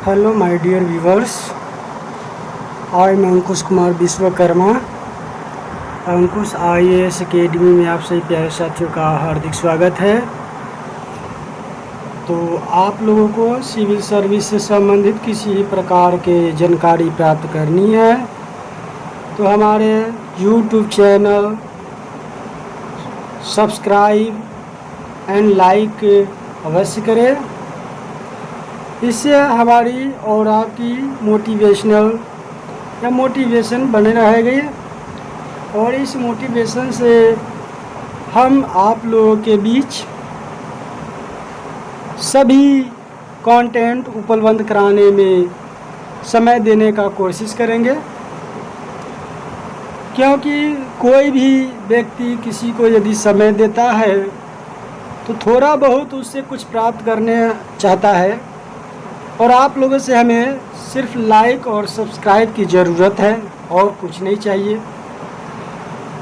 Hello my dear viewers, I am Ankush Kumar Vishwakarma. Ankush IAS academy में आप सभी प्यारे साथियों का हार्दिक स्वागत है। तो आप लोगों को सिविल सर्विस से संबंधित किसी भी प्रकार के जानकारी प्राप्त करनी है तो हमारे YouTube channel subscribe and like अवश्य करें। इससे हमारी और आपकी मोटिवेशन बने रहेगी और इस मोटिवेशन से हम आप लोगों के बीच सभी कंटेंट उपलब्ध कराने में समय देने का कोशिश करेंगे, क्योंकि कोई भी व्यक्ति किसी को यदि समय देता है तो थोड़ा बहुत उससे कुछ प्राप्त करने चाहता है और आप लोगों से हमें सिर्फ लाइक और सब्सक्राइब की ज़रूरत है और कुछ नहीं चाहिए।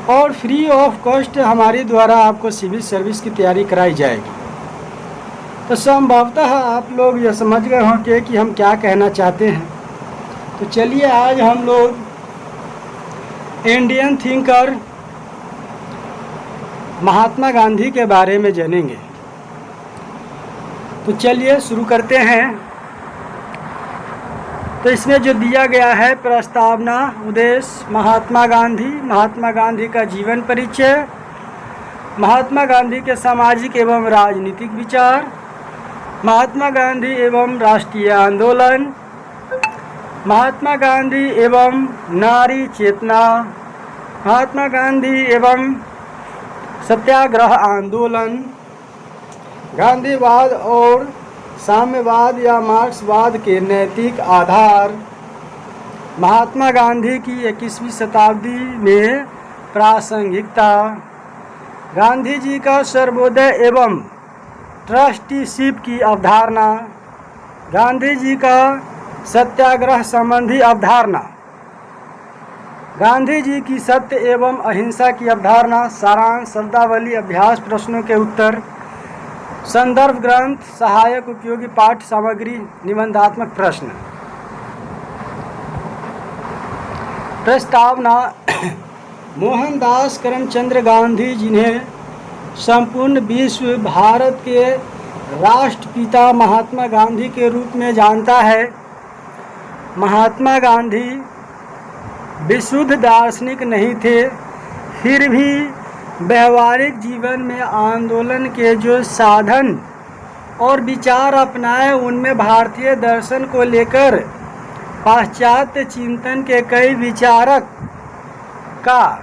और फ्री ऑफ कॉस्ट हमारे द्वारा आपको सिविल सर्विस की तैयारी कराई जाएगी। तो संभवतः आप लोग यह समझ गए होंगे कि हम क्या कहना चाहते हैं। तो चलिए आज हम लोग इंडियन थिंकर महात्मा गांधी के बारे में जानेंगे। तो चलिए शुरू करते हैं। तो इसमें जो दिया गया है प्रस्तावना, उद्देश्य, महात्मा गांधी का जीवन परिचय, महात्मा गांधी के सामाजिक एवं राजनीतिक विचार, महात्मा गांधी एवं राष्ट्रीय आंदोलन, महात्मा गांधी एवं नारी चेतना, महात्मा गांधी एवं सत्याग्रह आंदोलन, गांधीवाद और साम्यवाद या मार्क्सवाद के नैतिक आधार, महात्मा गांधी की 21वीं शताब्दी में प्रासंगिकता, गांधी जी का सर्वोदय एवं ट्रस्टीशिप की अवधारणा, गांधी जी का सत्याग्रह संबंधी अवधारणा, गांधी जी की सत्य एवं अहिंसा की अवधारणा, सारांश, शब्दावली, अभ्यास प्रश्नों के उत्तर, संदर्भ ग्रंथ, सहायक उपयोगी पाठ्य सामग्री, निबंधात्मक प्रश्न। प्रस्तावना। मोहनदास करमचंद गांधी जिन्हें संपूर्ण विश्व भारत के राष्ट्रपिता महात्मा गांधी के रूप में जानता है। महात्मा गांधी विशुद्ध दार्शनिक नहीं थे, फिर भी व्यवहारिक जीवन में आंदोलन के जो साधन और विचार अपनाए उनमें भारतीय दर्शन को लेकर पाश्चात्य चिंतन के कई विचारक का,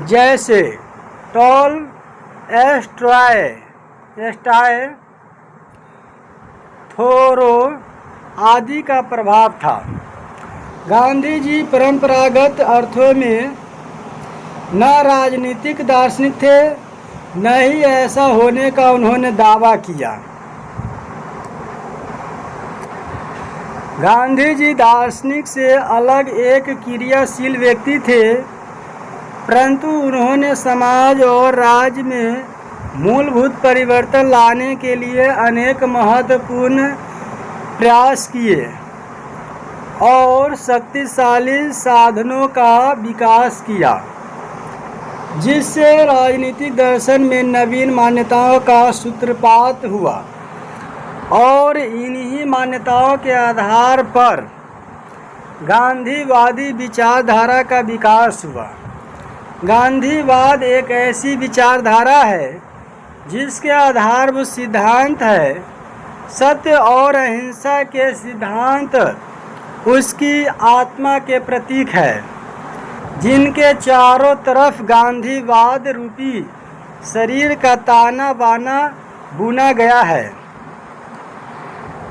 जैसे टॉलस्टॉय, थोरो आदि का प्रभाव था। गांधी जी परंपरागत अर्थों में न राजनीतिक दार्शनिक थे, न ही ऐसा होने का उन्होंने दावा किया। गांधी जी दार्शनिक से अलग एक क्रियाशील व्यक्ति थे, परंतु उन्होंने समाज और राज्य में मूलभूत परिवर्तन लाने के लिए अनेक महत्वपूर्ण प्रयास किए और शक्तिशाली साधनों का विकास किया, जिससे राजनीतिक दर्शन में नवीन मान्यताओं का सूत्रपात हुआ और इन्हीं मान्यताओं के आधार पर गांधीवादी विचारधारा का विकास हुआ। गांधीवाद एक ऐसी विचारधारा है जिसके आधारभूत सिद्धांत है सत्य और अहिंसा के सिद्धांत उसकी आत्मा के प्रतीक है, जिनके चारों तरफ गांधीवाद रूपी शरीर का ताना बाना बुना गया है।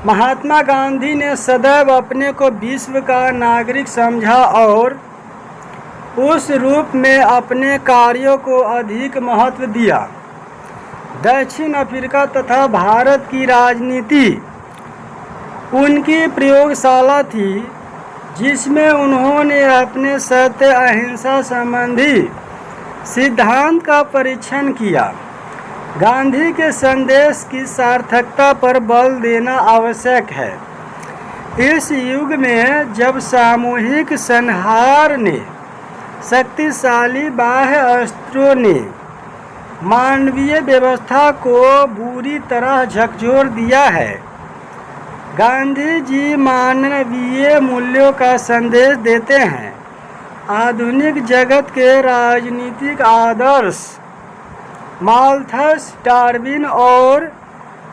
महात्मा गांधी ने सदैव अपने को विश्व का नागरिक समझा और उस रूप में अपने कार्यों को अधिक महत्व दिया। दक्षिण अफ्रीका तथा भारत की राजनीति उनकी प्रयोगशाला थी, जिसमें उन्होंने अपने सत्य अहिंसा संबंधी सिद्धांत का परीक्षण किया। गांधी के संदेश की सार्थकता पर बल देना आवश्यक है। इस युग में जब सामूहिक संहार ने शक्तिशाली बाह्य अस्त्रों ने मानवीय व्यवस्था को बुरी तरह झकझोर दिया है, गांधी जी मानवीय मूल्यों का संदेश देते हैं। आधुनिक जगत के राजनीतिक आदर्श माल्थस, डार्विन और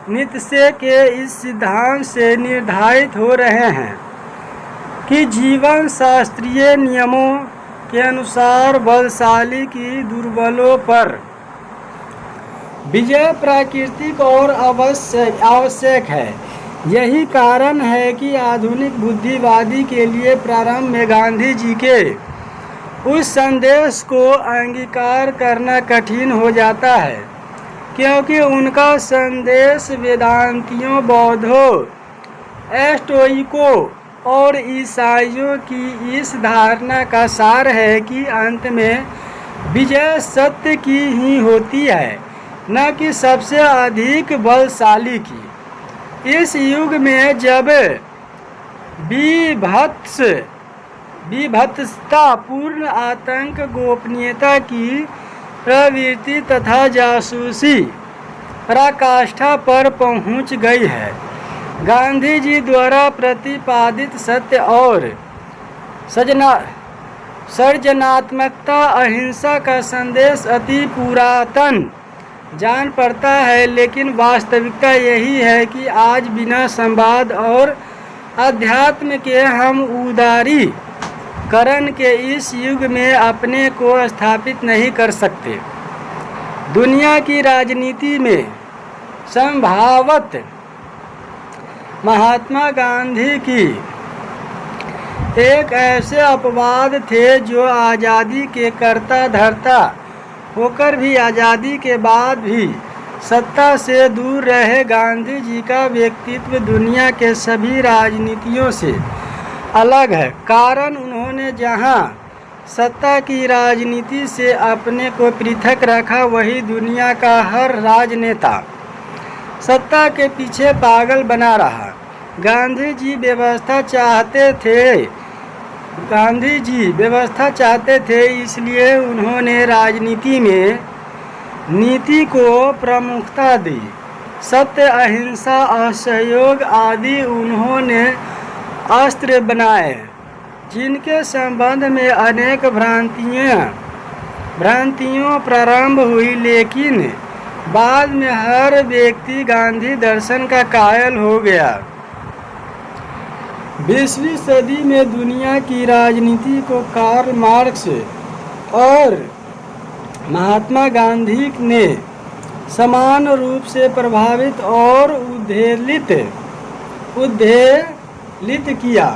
नीत्शे के इस सिद्धांत से निर्धारित हो रहे हैं कि जीवन शास्त्रीय नियमों के अनुसार बलशाली की दुर्बलों पर विजय प्राकृतिक और आवश्यक है। यही कारण है कि आधुनिक बुद्धिवादी के लिए प्रारंभ में गांधी जी के उस संदेश को अंगीकार करना कठिन हो जाता है, क्योंकि उनका संदेश वेदांतियों, बौद्धों, स्टोइकों और ईसाइयों की इस धारणा का सार है कि अंत में विजय सत्य की ही होती है, न कि सबसे अधिक बलशाली की। इस युग में जब विभत्सता, पूर्ण आतंक, गोपनीयता की प्रवृत्ति तथा जासूसी पराकाष्ठा पर पहुंच गई है, गांधी जी द्वारा प्रतिपादित सत्य और सृजनात्मकता, अहिंसा का संदेश अति पुरातन जान पड़ता है, लेकिन वास्तविकता यही है कि आज बिना संवाद और अध्यात्म के हम उदारीकरण के इस युग में अपने को स्थापित नहीं कर सकते। दुनिया की राजनीति में संभावत महात्मा गांधी की एक ऐसे अपवाद थे जो आज़ादी के कर्ता धर्ता होकर भी आज़ादी के बाद भी सत्ता से दूर रहे। गांधी जी का व्यक्तित्व दुनिया के सभी राजनीतियों से अलग है, कारण उन्होंने जहां सत्ता की राजनीति से अपने को पृथक रखा, वही दुनिया का हर राजनेता सत्ता के पीछे पागल बना रहा। गांधी जी व्यवस्था चाहते थे, इसलिए उन्होंने राजनीति में नीति को प्रमुखता दी। सत्य, अहिंसा, असहयोग आदि उन्होंने अस्त्र बनाए, जिनके संबंध में अनेक भ्रांतियों प्रारंभ हुई, लेकिन बाद में हर व्यक्ति गांधी दर्शन का कायल हो गया। 20वीं सदी में दुनिया की राजनीति को कार्ल मार्क्स और महात्मा गांधी ने समान रूप से प्रभावित और उद्वेलित किया।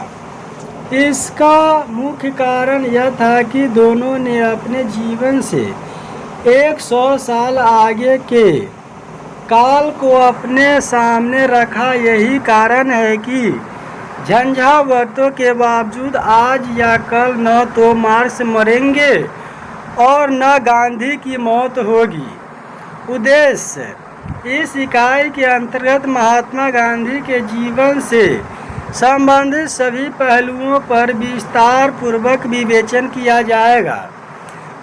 इसका मुख्य कारण यह था कि दोनों ने अपने जीवन से 100 साल आगे के काल को अपने सामने रखा। यही कारण है कि झंझावातों के बावजूद आज या कल न तो मार्क्स मरेंगे और न गांधी की मौत होगी। उद्देश्य: इस इकाई के अंतर्गत महात्मा गांधी के जीवन से संबंधित सभी पहलुओं पर विस्तार पूर्वक विवेचन किया जाएगा।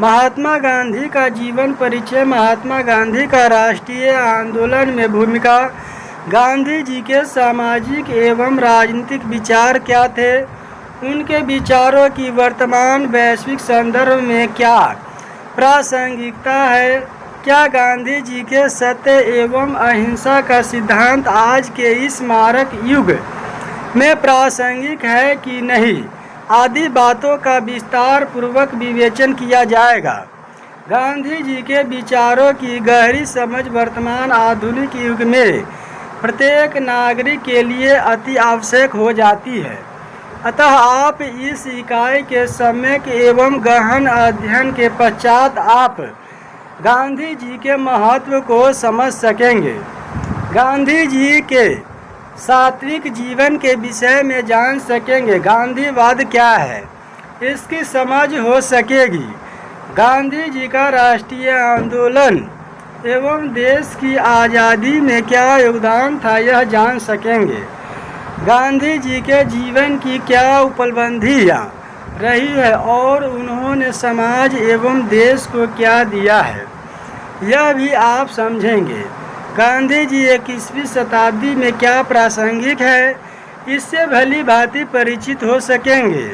महात्मा गांधी का जीवन परिचय, महात्मा गांधी का राष्ट्रीय आंदोलन में भूमिका, गांधी जी के सामाजिक एवं राजनीतिक विचार क्या थे, उनके विचारों की वर्तमान वैश्विक संदर्भ में क्या प्रासंगिकता है, क्या गांधी जी के सत्य एवं अहिंसा का सिद्धांत आज के इस मारक युग में प्रासंगिक है कि नहीं, आदि बातों का विस्तार पूर्वक विवेचन किया जाएगा। गांधी जी के विचारों की गहरी समझ वर्तमान आधुनिक युग में प्रत्येक नागरिक के लिए अति आवश्यक हो जाती है। अतः आप इस इकाई के सम्यक एवं गहन अध्ययन के पश्चात आप गांधी जी के महत्व को समझ सकेंगे। गांधी जी के सात्विक जीवन के विषय में जान सकेंगे। गांधीवाद क्या है, इसकी समझ हो सकेगी। गांधी जी का राष्ट्रीय आंदोलन एवं देश की आज़ादी में क्या योगदान था, यह जान सकेंगे। गांधी जी के जीवन की क्या उपलब्धियाँ रही है और उन्होंने समाज एवं देश को क्या दिया है, यह भी आप समझेंगे। गांधी जी 21वीं शताब्दी में क्या प्रासंगिक है, इससे भली भांति परिचित हो सकेंगे।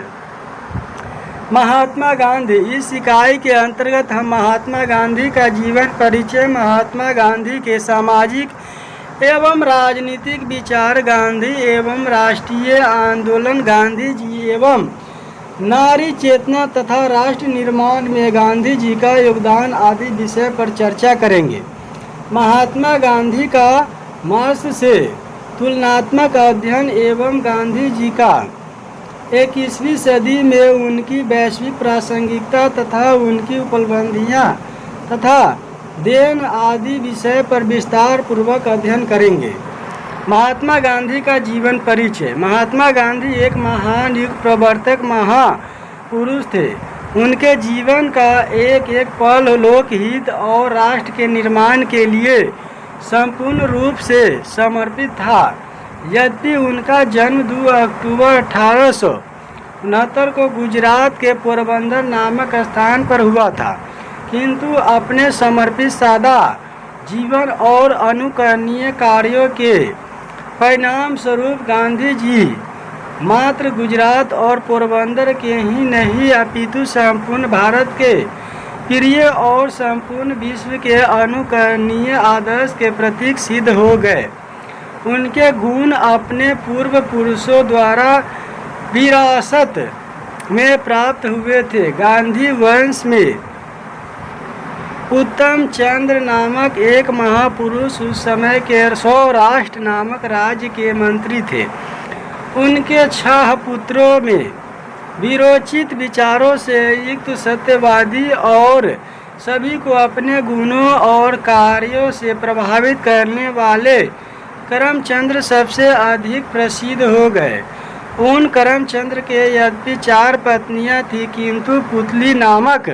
महात्मा गांधी, इस इकाई के अंतर्गत हम महात्मा गांधी का जीवन परिचय, महात्मा गांधी के सामाजिक एवं राजनीतिक विचार, गांधी एवं राष्ट्रीय आंदोलन, गांधी जी एवं नारी चेतना तथा राष्ट्र निर्माण में गांधी जी का योगदान आदि विषय पर चर्चा करेंगे। महात्मा गांधी का मार्क्स से तुलनात्मक अध्ययन एवं गांधी जी का 21वीं सदी में उनकी वैश्विक प्रासंगिकता तथा उनकी उपलब्धियां तथा देन आदि विषय पर विस्तार पूर्वक अध्ययन करेंगे। महात्मा गांधी का जीवन परिचय। महात्मा गांधी एक महान युग प्रवर्तक महापुरुष थे। उनके जीवन का एक एक पल लोकहित और राष्ट्र के निर्माण के लिए संपूर्ण रूप से समर्पित था। यद्यपि उनका जन्म 2 अक्टूबर 1869 को गुजरात के पोरबंदर नामक स्थान पर हुआ था, किंतु अपने समर्पित सादा जीवन और अनुकरणीय कार्यों के परिणाम स्वरूप गांधी जी मात्र गुजरात और पोरबंदर के ही नहीं अपितु संपूर्ण भारत के प्रिय और संपूर्ण विश्व के अनुकरणीय आदर्श के प्रतीक सिद्ध हो गए। उनके गुण अपने पूर्व पुरुषों द्वारा विरासत में प्राप्त हुए थे। गांधी वंश में उत्तम चंद्र नामक एक महापुरुष उस समय के सौराष्ट्र नामक राज्य के मंत्री थे। उनके 6 पुत्रों में विरोचित विचारों से युक्त सत्यवादी और सभी को अपने गुणों और कार्यों से प्रभावित करने वाले करमचंद्र सबसे अधिक प्रसिद्ध हो गए। उन करमचंद्र के यद्यपि 4 पत्नियां थीं, किंतु पुतली नामक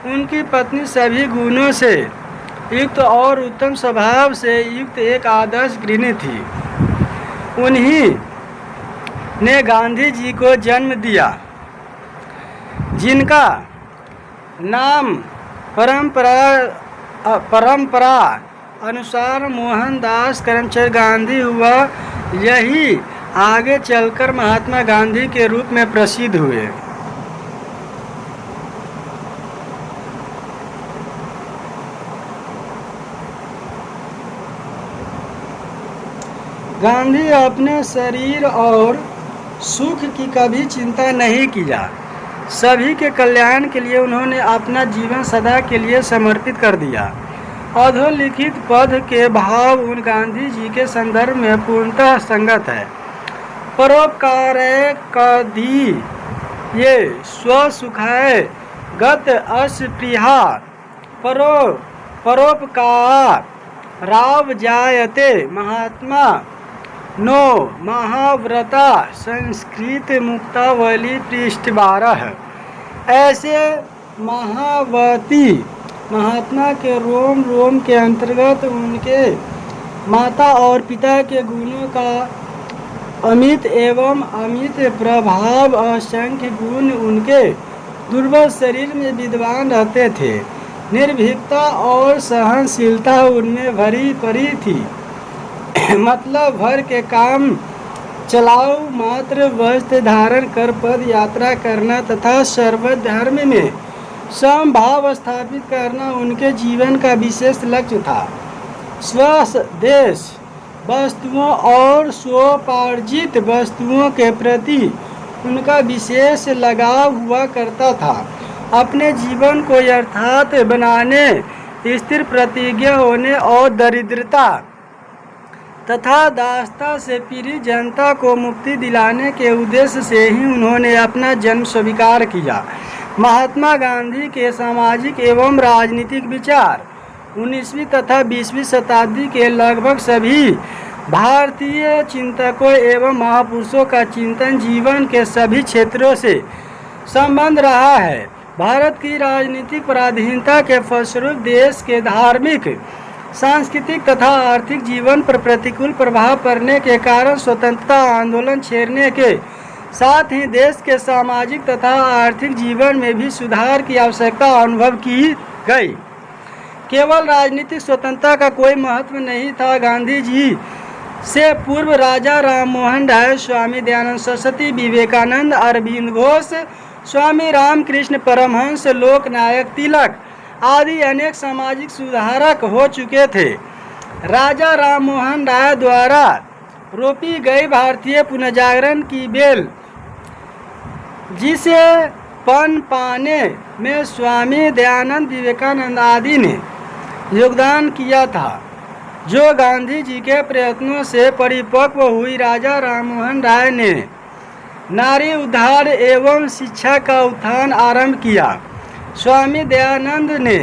उनकी पत्नी सभी गुणों से युक्त और उत्तम स्वभाव से युक्त एक आदर्श गृहिणी थी। उन्हीं ने गांधी जी को जन्म दिया, जिनका नाम परंपरा अनुसार मोहनदास करमचंद गांधी हुआ। यही आगे चलकर महात्मा गांधी के रूप में प्रसिद्ध हुए। गांधी अपने शरीर और सुख की कभी चिंता नहीं किया। सभी के कल्याण के लिए उन्होंने अपना जीवन सदा के लिए समर्पित कर दिया। अधोलिखित पद के भाव उन गांधी जी के संदर्भ में पूर्णतः संगत है। परोपकार कदी ये स्वसुखाय गत अस्पृहा परोपकार राव जायते महात्मा नो महाव्रता संस्कृत मुक्तावली पृष्ठ 12। ऐसे महावती महात्मा के रोम रोम के अंतर्गत उनके माता और पिता के गुणों का अमित एवं अमित प्रभाव, असंख्य गुण उनके दुर्बल शरीर में विद्यमान रहते थे। निर्भीकता और सहनशीलता उनमें भरी पड़ी थी। मतलब भर के काम चलाओ मात्र वस्त्र धारण कर पद यात्रा करना तथा सर्वधर्म में समभाव स्थापित करना उनके जीवन का विशेष लक्ष्य था। स्वदेश वस्तुओं और स्वोपार्जित वस्तुओं के प्रति उनका विशेष लगाव हुआ करता था। अपने जीवन को यथार्थ बनाने, स्थिर प्रतिज्ञ होने और दरिद्रता तथा दासता से पीड़ित जनता को मुक्ति दिलाने के उद्देश्य से ही उन्होंने अपना जन्म स्वीकार किया। महात्मा गांधी के सामाजिक एवं राजनीतिक विचार 19वीं तथा 20वीं शताब्दी के लगभग सभी भारतीय चिंतकों एवं महापुरुषों का चिंतन जीवन के सभी क्षेत्रों से संबंध रहा है। भारत की राजनीतिक पराधीनता के फलस्वरूप देश के धार्मिक सांस्कृतिक तथा आर्थिक जीवन पर प्रतिकूल प्रभाव पड़ने के कारण स्वतंत्रता आंदोलन छेड़ने के साथ ही देश के सामाजिक तथा आर्थिक जीवन में भी सुधार की आवश्यकता अनुभव की गई। केवल राजनीतिक स्वतंत्रता का कोई महत्व नहीं था। गांधी जी से पूर्व राजा राम मोहन राय, स्वामी दयानंद सरस्वती, विवेकानंद, अरविंद घोष, स्वामी रामकृष्ण परमहंस, लोकनायक तिलक आदि अनेक सामाजिक सुधारक हो चुके थे। राजा राम मोहन राय द्वारा रोपी गई भारतीय पुनर्जागरण की बेल, जिसे पन पाने में स्वामी दयानंद, विवेकानंद आदि ने योगदान किया था, जो गांधी जी के प्रयत्नों से परिपक्व हुई। राजा राममोहन राय ने नारी उद्धार एवं शिक्षा का उत्थान आरंभ किया। स्वामी दयानंद ने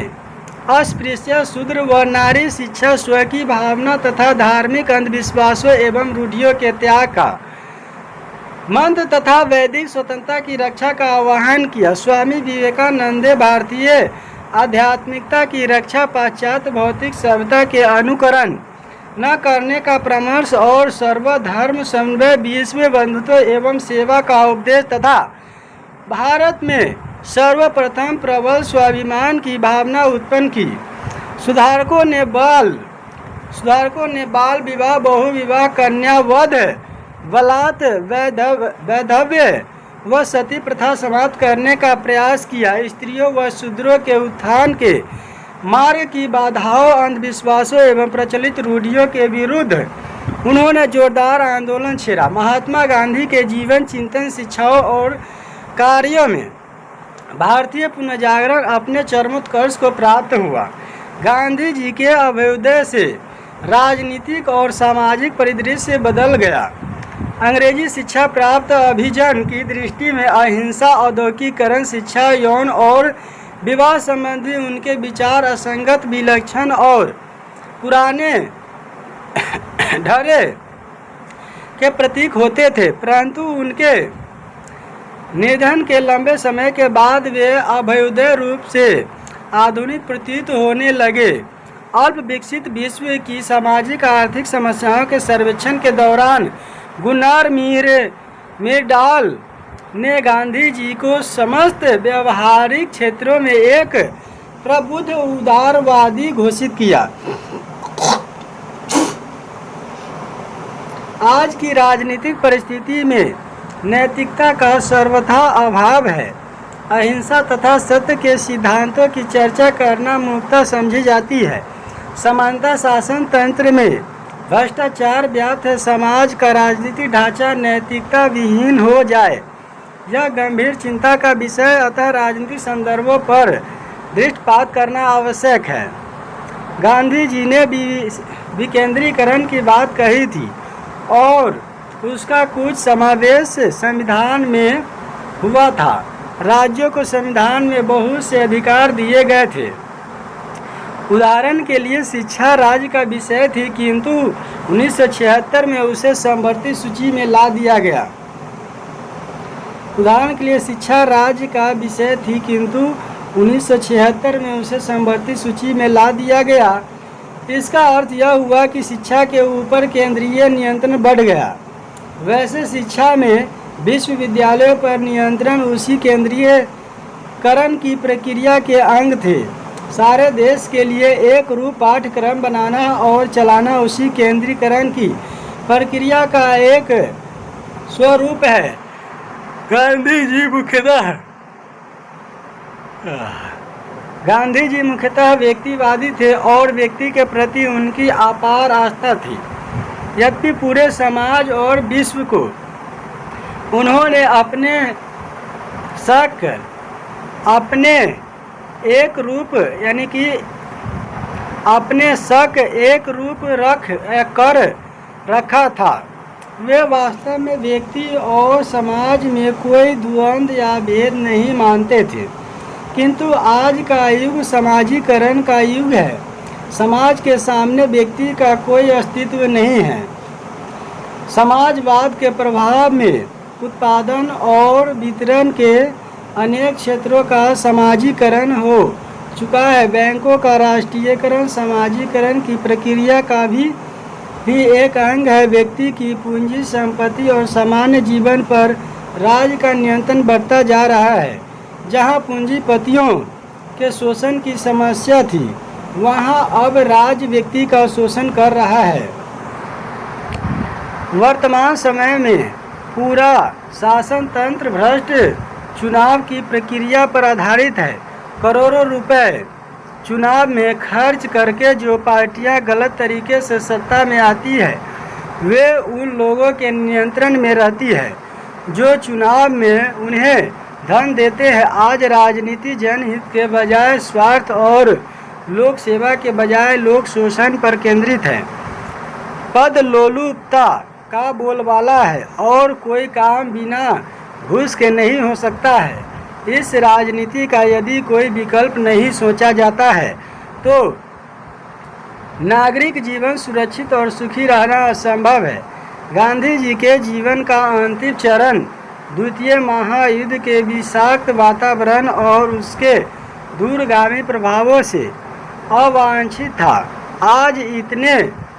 अस्पृश्य, शूद्र व नारी शिक्षा, स्व की भावना तथा धार्मिक अंधविश्वासों एवं रूढ़ियों के त्याग का मंत्र तथा वैदिक स्वतंत्रता की रक्षा का आह्वान किया। स्वामी विवेकानंद ने भारतीय आध्यात्मिकता की रक्षा, पाश्चात्य भौतिक सभ्यता के अनुकरण न करने का परामर्श और सर्वधर्म समन्वय, विश्व बंधुत्व एवं सेवा का उपदेश तथा भारत में सर्वप्रथम प्रबल स्वाभिमान की भावना उत्पन्न की। सुधारकों ने बाल विवाह, बहु विवाह, कन्या वध, बलात्, वैधव्य व सती प्रथा समाप्त करने का प्रयास किया। स्त्रियों व शूद्रों के उत्थान के मार्ग की बाधाओं, अंधविश्वासों एवं प्रचलित रूढ़ियों के विरुद्ध उन्होंने जोरदार आंदोलन छेड़ा। महात्मा गांधी के जीवन, चिंतन, शिक्षाओं और कार्यों में भारतीय पुनर्जागरण अपने चरमोत्कर्ष को प्राप्त हुआ। गांधी जी के अभ्युदय से राजनीतिक और सामाजिक परिदृश्य बदल गया। अंग्रेजी शिक्षा प्राप्त अभिजन की दृष्टि में अहिंसा, औद्योगिकरण, शिक्षा, यौन और विवाह संबंधी उनके विचार असंगत, विलक्षण और पुराने ढरे के प्रतीक होते थे, परंतु उनके निधन के लंबे समय के बाद वे अभ्युदय रूप से आधुनिक प्रतीत होने लगे। अल्प विकसित विश्व की सामाजिक आर्थिक समस्याओं के सर्वेक्षण के दौरान गुन्नार मिरडाल ने गांधी जी को समस्त व्यवहारिक क्षेत्रों में एक प्रबुद्ध उदारवादी घोषित किया। आज की राजनीतिक परिस्थिति में नैतिकता का सर्वथा अभाव है। अहिंसा तथा सत्य के सिद्धांतों की चर्चा करना मूर्खता समझी जाती है। समानता शासन तंत्र में भ्रष्टाचार व्याप्त है। समाज का राजनीतिक ढांचा नैतिकता विहीन हो जाए, यह गंभीर चिंता का विषय। अतः राजनीतिक संदर्भों पर दृष्टिपात करना आवश्यक है। गांधी जी ने विकेंद्रीकरण की बात कही थी और उसका कुछ समावेश संविधान में हुआ था। राज्यों को संविधान में बहुत से अधिकार दिए गए थे। उदाहरण के लिए शिक्षा राज्य का विषय थी, किंतु 1976 में उसे समवर्ती सूची में ला दिया गया। उदाहरण के लिए शिक्षा राज्य का विषय थी, किंतु 1976 में उसे समवर्ती सूची में ला दिया गया। इसका अर्थ यह हुआ कि शिक्षा के ऊपर केंद्रीय नियंत्रण बढ़ गया। वैसे शिक्षा में विश्वविद्यालयों पर नियंत्रण उसी केंद्रीयकरण की प्रक्रिया के अंग थे। सारे देश के लिए एक रूप पाठ्यक्रम बनाना और चलाना उसी केंद्रीकरण की प्रक्रिया का एक स्वरूप है। गांधी जी मुख्यतः व्यक्तिवादी थे और व्यक्ति के प्रति उनकी अपार आस्था थी। यद्यपि पूरे समाज और विश्व को उन्होंने अपने शक एक रूप कर रखा था। वे वास्तव में व्यक्ति और समाज में कोई द्वंद्व या भेद नहीं मानते थे। किंतु आज का युग समाजीकरण का युग है। समाज के सामने व्यक्ति का कोई अस्तित्व नहीं है। समाजवाद के प्रभाव में उत्पादन और वितरण के अनेक क्षेत्रों का समाजीकरण हो चुका है। बैंकों का राष्ट्रीयकरण सामाजिकरण की प्रक्रिया का भी एक अंग है। व्यक्ति की पूंजी संपत्ति और सामान्य जीवन पर राज्य का नियंत्रण बढ़ता जा रहा है। जहां पूंजीपतियों के शोषण की समस्या थी, वहां अब राज्य व्यक्ति का शोषण कर रहा है। वर्तमान समय में पूरा शासन तंत्र भ्रष्ट चुनाव की प्रक्रिया पर आधारित है। करोड़ों रुपए चुनाव में खर्च करके जो पार्टियां गलत तरीके से सत्ता में आती है, वे उन लोगों के नियंत्रण में रहती है जो चुनाव में उन्हें धन देते हैं। आज राजनीति जनहित के बजाय स्वार्थ और लोक सेवा के बजाय लोक शोषण पर केंद्रित है। पद लोलुपता का बोलबाला है और कोई काम बिना घूस के नहीं हो सकता है। इस राजनीति का यदि कोई विकल्प नहीं सोचा जाता है तो नागरिक जीवन सुरक्षित और सुखी रहना असंभव है। गांधी जी के जीवन का अंतिम चरण द्वितीय महायुद्ध के विषाक्त वातावरण और उसके दूरगामी प्रभावों से अवांछित था। आज इतने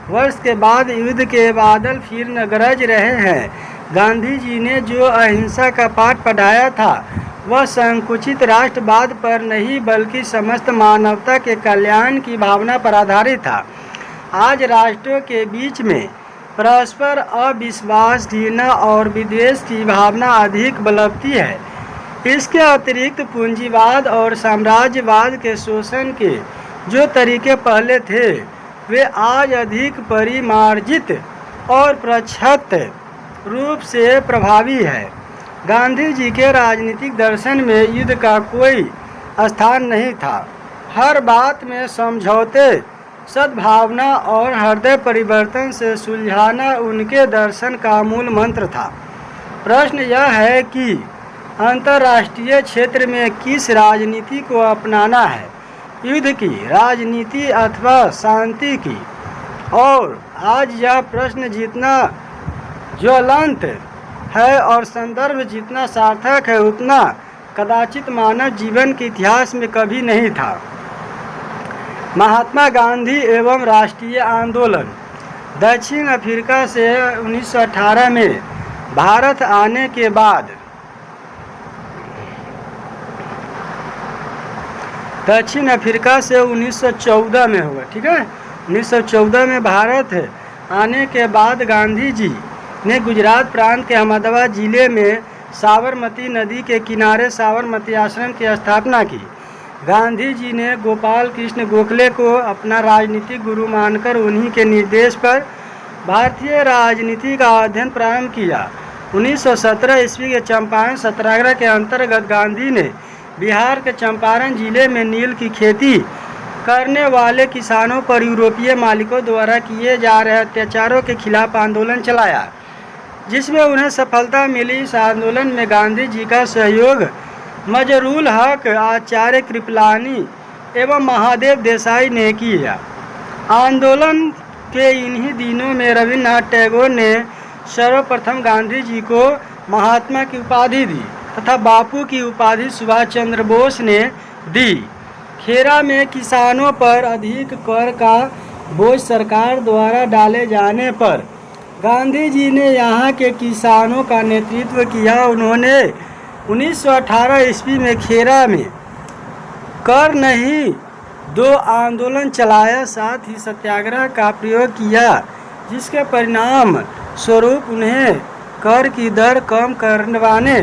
वर्ष के बाद युद्ध के बादल फिर न गरज रहे हैं। गांधी जी ने जो अहिंसा का पाठ पढ़ाया था, वह संकुचित राष्ट्रवाद पर नहीं बल्कि समस्त मानवता के कल्याण की भावना पर आधारित था। आज राष्ट्रों के बीच में परस्पर अविश्वास, घृणा और विद्वेष की भावना अधिक बलती है। इसके अतिरिक्त पूंजीवाद और साम्राज्यवाद के शोषण के जो तरीके पहले थे, वे आज अधिक परिमार्जित और प्रच्छन्न रूप से प्रभावी है। गांधी जी के राजनीतिक दर्शन में युद्ध का कोई स्थान नहीं था। हर बात में समझौते, सद्भावना और हृदय परिवर्तन से सुलझाना उनके दर्शन का मूल मंत्र था। प्रश्न यह है कि अंतर्राष्ट्रीय क्षेत्र में किस राजनीति को अपनाना है, युद्ध की राजनीति अथवा शांति की? और आज यह प्रश्न जितना ज्वलंत है और संदर्भ जितना सार्थक है, उतना कदाचित मानव जीवन के इतिहास में कभी नहीं था। महात्मा गांधी एवं राष्ट्रीय आंदोलन। दक्षिण अफ्रीका से 1918 में भारत आने के बाद दक्षिण अफ्रीका से 1914 में हुआ, ठीक है। 1914 में भारत आने के बाद गांधी जी ने गुजरात प्रांत के अहमदाबाद जिले में साबरमती नदी के किनारे साबरमती आश्रम की स्थापना की। गांधी जी ने गोपाल कृष्ण गोखले को अपना राजनीतिक गुरु मानकर उन्हीं के निर्देश पर भारतीय राजनीति का अध्ययन प्रारंभ किया। 1917 ईस्वी के चंपारण सत्याग्रह के अंतर्गत गांधी ने बिहार के चंपारण जिले में नील की खेती करने वाले किसानों पर यूरोपीय मालिकों द्वारा किए जा रहे अत्याचारों के खिलाफ आंदोलन चलाया, जिसमें उन्हें सफलता मिली। इस आंदोलन में गांधी जी का सहयोग मजरूल हक, आचार्य कृपलानी एवं महादेव देसाई ने किया। आंदोलन के इन्हीं दिनों में रविन्द्रनाथ टैगोर ने सर्वप्रथम गांधी जी को महात्मा की उपाधि दी तथा बापू की उपाधि सुभाष चंद्र बोस ने दी। खेरा में किसानों पर अधिक कर का बोझ सरकार द्वारा डाले जाने पर गांधी जी ने यहाँ के किसानों का नेतृत्व किया। उन्होंने 1918 ईस्वी में खेरा में कर नहीं दो आंदोलन चलाया, साथ ही सत्याग्रह का प्रयोग किया, जिसके परिणाम स्वरूप उन्हें कर की दर कम करवाने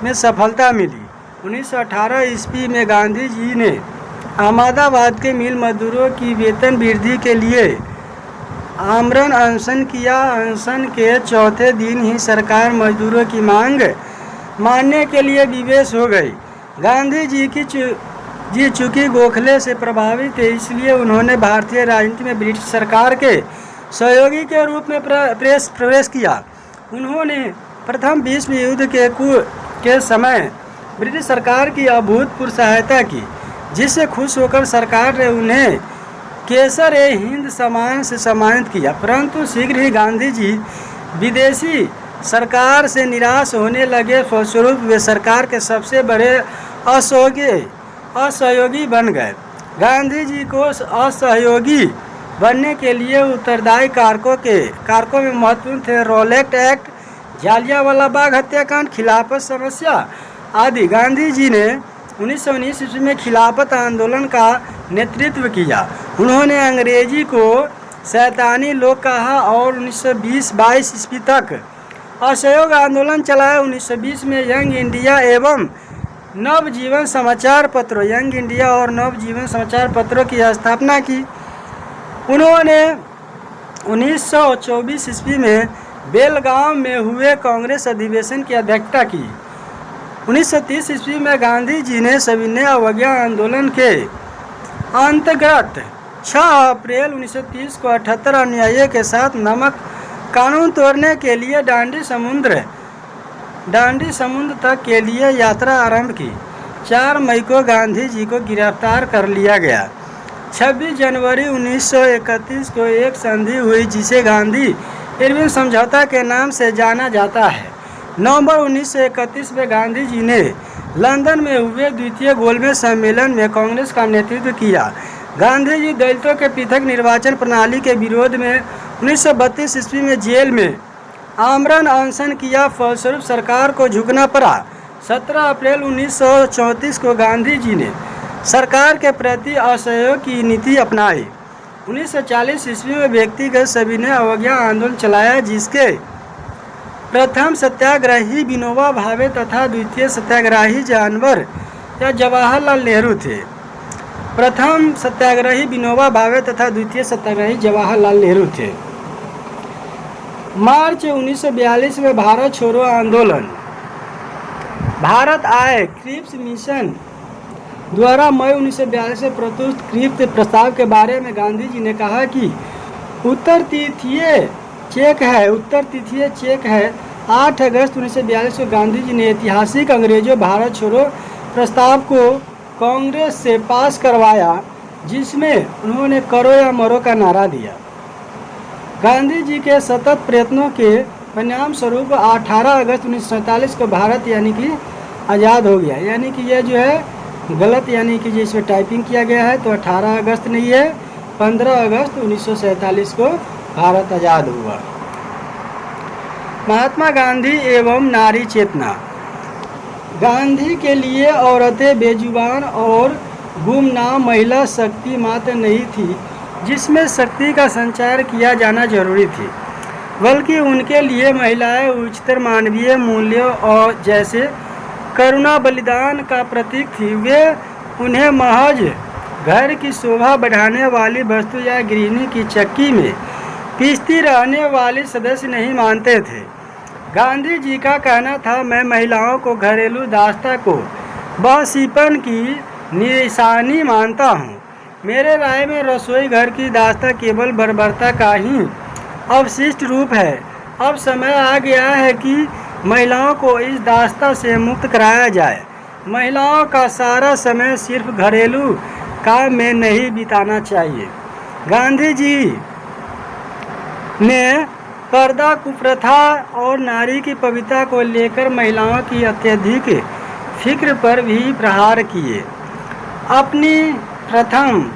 में सफलता मिली। 1918 ईस्वी में गांधी जी ने अहमदाबाद के मिल मजदूरों की वेतन वृद्धि के लिए आमरण अनशन किया। अनशन के चौथे दिन ही सरकार मजदूरों की मांग मानने के लिए विवश हो गई। गांधी जी चूँकि गोखले से प्रभावित थे, इसलिए उन्होंने भारतीय राजनीति में ब्रिटिश सरकार के सहयोगी के रूप में प्रवेश किया। उन्होंने प्रथम विश्व युद्ध के समय ब्रिटिश सरकार की अभूतपूर्व सहायता की, जिससे खुश होकर सरकार ने उन्हें केसर-ए-हिंद सम्मान से सम्मानित किया। परंतु शीघ्र ही गांधी जी विदेशी सरकार से निराश होने लगे। फलस्वरूप वे सरकार के सबसे बड़े असहयोगी बन गए। गांधी जी को असहयोगी बनने के लिए उत्तरदायी कारकों में महत्वपूर्ण थे रॉलेट एक्ट, जालियांवाला बाग हत्याकांड, खिलाफत समस्या आदि। गांधी जी ने 1919 ईस्वी में खिलाफत आंदोलन का नेतृत्व किया। उन्होंने अंग्रेजी को शैतानी लोग कहा और 1920-22 ईस्वी तक असहयोग आंदोलन चलाया। 1920 में यंग इंडिया एवं नवजीवन समाचार पत्रों यंग इंडिया और नवजीवन समाचार पत्रों की स्थापना की। उन्होंने 1924 ईस्वी में बेलगाम में हुए कांग्रेस अधिवेशन की अध्यक्षता की। 1930 ईस्वी में गांधी जी ने सविनय अवज्ञा आंदोलन के अंतर्गत 6 अप्रैल 1930 को 78 अनुयायियों के साथ नमक कानून तोड़ने के लिए डांडी समुद्र तक के लिए यात्रा आरंभ की। 4 मई को गांधी जी को गिरफ्तार कर लिया गया। 26 जनवरी 1931 को एक संधि हुई जिसे गांधी इरविन समझौता के नाम से जाना जाता है। नवंबर 1931 में गांधी जी ने लंदन में हुए द्वितीय गोलमेज सम्मेलन में कांग्रेस का नेतृत्व किया। गांधी जी दलितों के पृथक निर्वाचन प्रणाली के विरोध में 1932 ईस्वी में जेल में आमरण अनशन किया, फलस्वरूप सरकार को झुकना पड़ा। 17 अप्रैल 1934 को गांधी जी ने सरकार के प्रति असहयोग की नीति अपनाई। 1940 ईस्वी में व्यक्तिगत सविनय अवज्ञा आंदोलन चलाया जिसके प्रथम सत्याग्रही विनोबा भावे तथा द्वितीय सत्याग्रही जवाहरलाल नेहरू थे। प्रथम सत्याग्रही विनोबा भावे तथा द्वितीय सत्याग्रही जवाहरलाल नेहरू थे। मार्च 1942 में भारत छोड़ो आंदोलन। भारत आए क्रिप्स मिशन द्वारा मई 1942 में प्रस्तुत क्रिप्स प्रस्ताव के बारे में गांधी जी ने कहा कि उत्तर तिथिय चेक है। 8 अगस्त 1942 को गांधी जी ने ऐतिहासिक अंग्रेजों भारत छोड़ो प्रस्ताव को कांग्रेस से पास करवाया जिसमें उन्होंने करो या मरो का नारा दिया। गांधी जी के सतत प्रयत्नों के परिणाम स्वरूप 18 अगस्त 1947 को भारत यानी कि आज़ाद हो गया। यानी कि यह जो है गलत यानी कि जिसमें टाइपिंग किया गया है तो 18 अगस्त नहीं है, 15 अगस्त 1947 को भारत आज़ाद हुआ। महात्मा गांधी एवं नारी चेतना। गांधी के लिए औरतें बेजुबान और गुमनाम महिला शक्ति मात्र नहीं थी जिसमें शक्ति का संचार किया जाना जरूरी थी, बल्कि उनके लिए महिलाएं उच्चतर मानवीय मूल्यों और जैसे करुणा बलिदान का प्रतीक थी। वे उन्हें महज घर की शोभा बढ़ाने वाली वस्तु या गृहिणी की चक्की में पीसती रहने वाली सदस्य नहीं मानते थे। गांधी जी का कहना था, मैं महिलाओं को घरेलू दास्ता को बसीपन की निशानी मानता हूँ। मेरे राय में रसोई घर की दास्ता केवल बर्बरता का ही अवशिष्ट रूप है। अब समय आ गया है कि महिलाओं को इस दास्ता से मुक्त कराया जाए। महिलाओं का सारा समय सिर्फ घरेलू काम में नहीं बिताना चाहिए। गांधी जी ने पर्दा कुप्रथा और नारी की पवित्रता को लेकर महिलाओं की अत्यधिक फिक्र पर भी प्रहार किए। अपनी प्रथम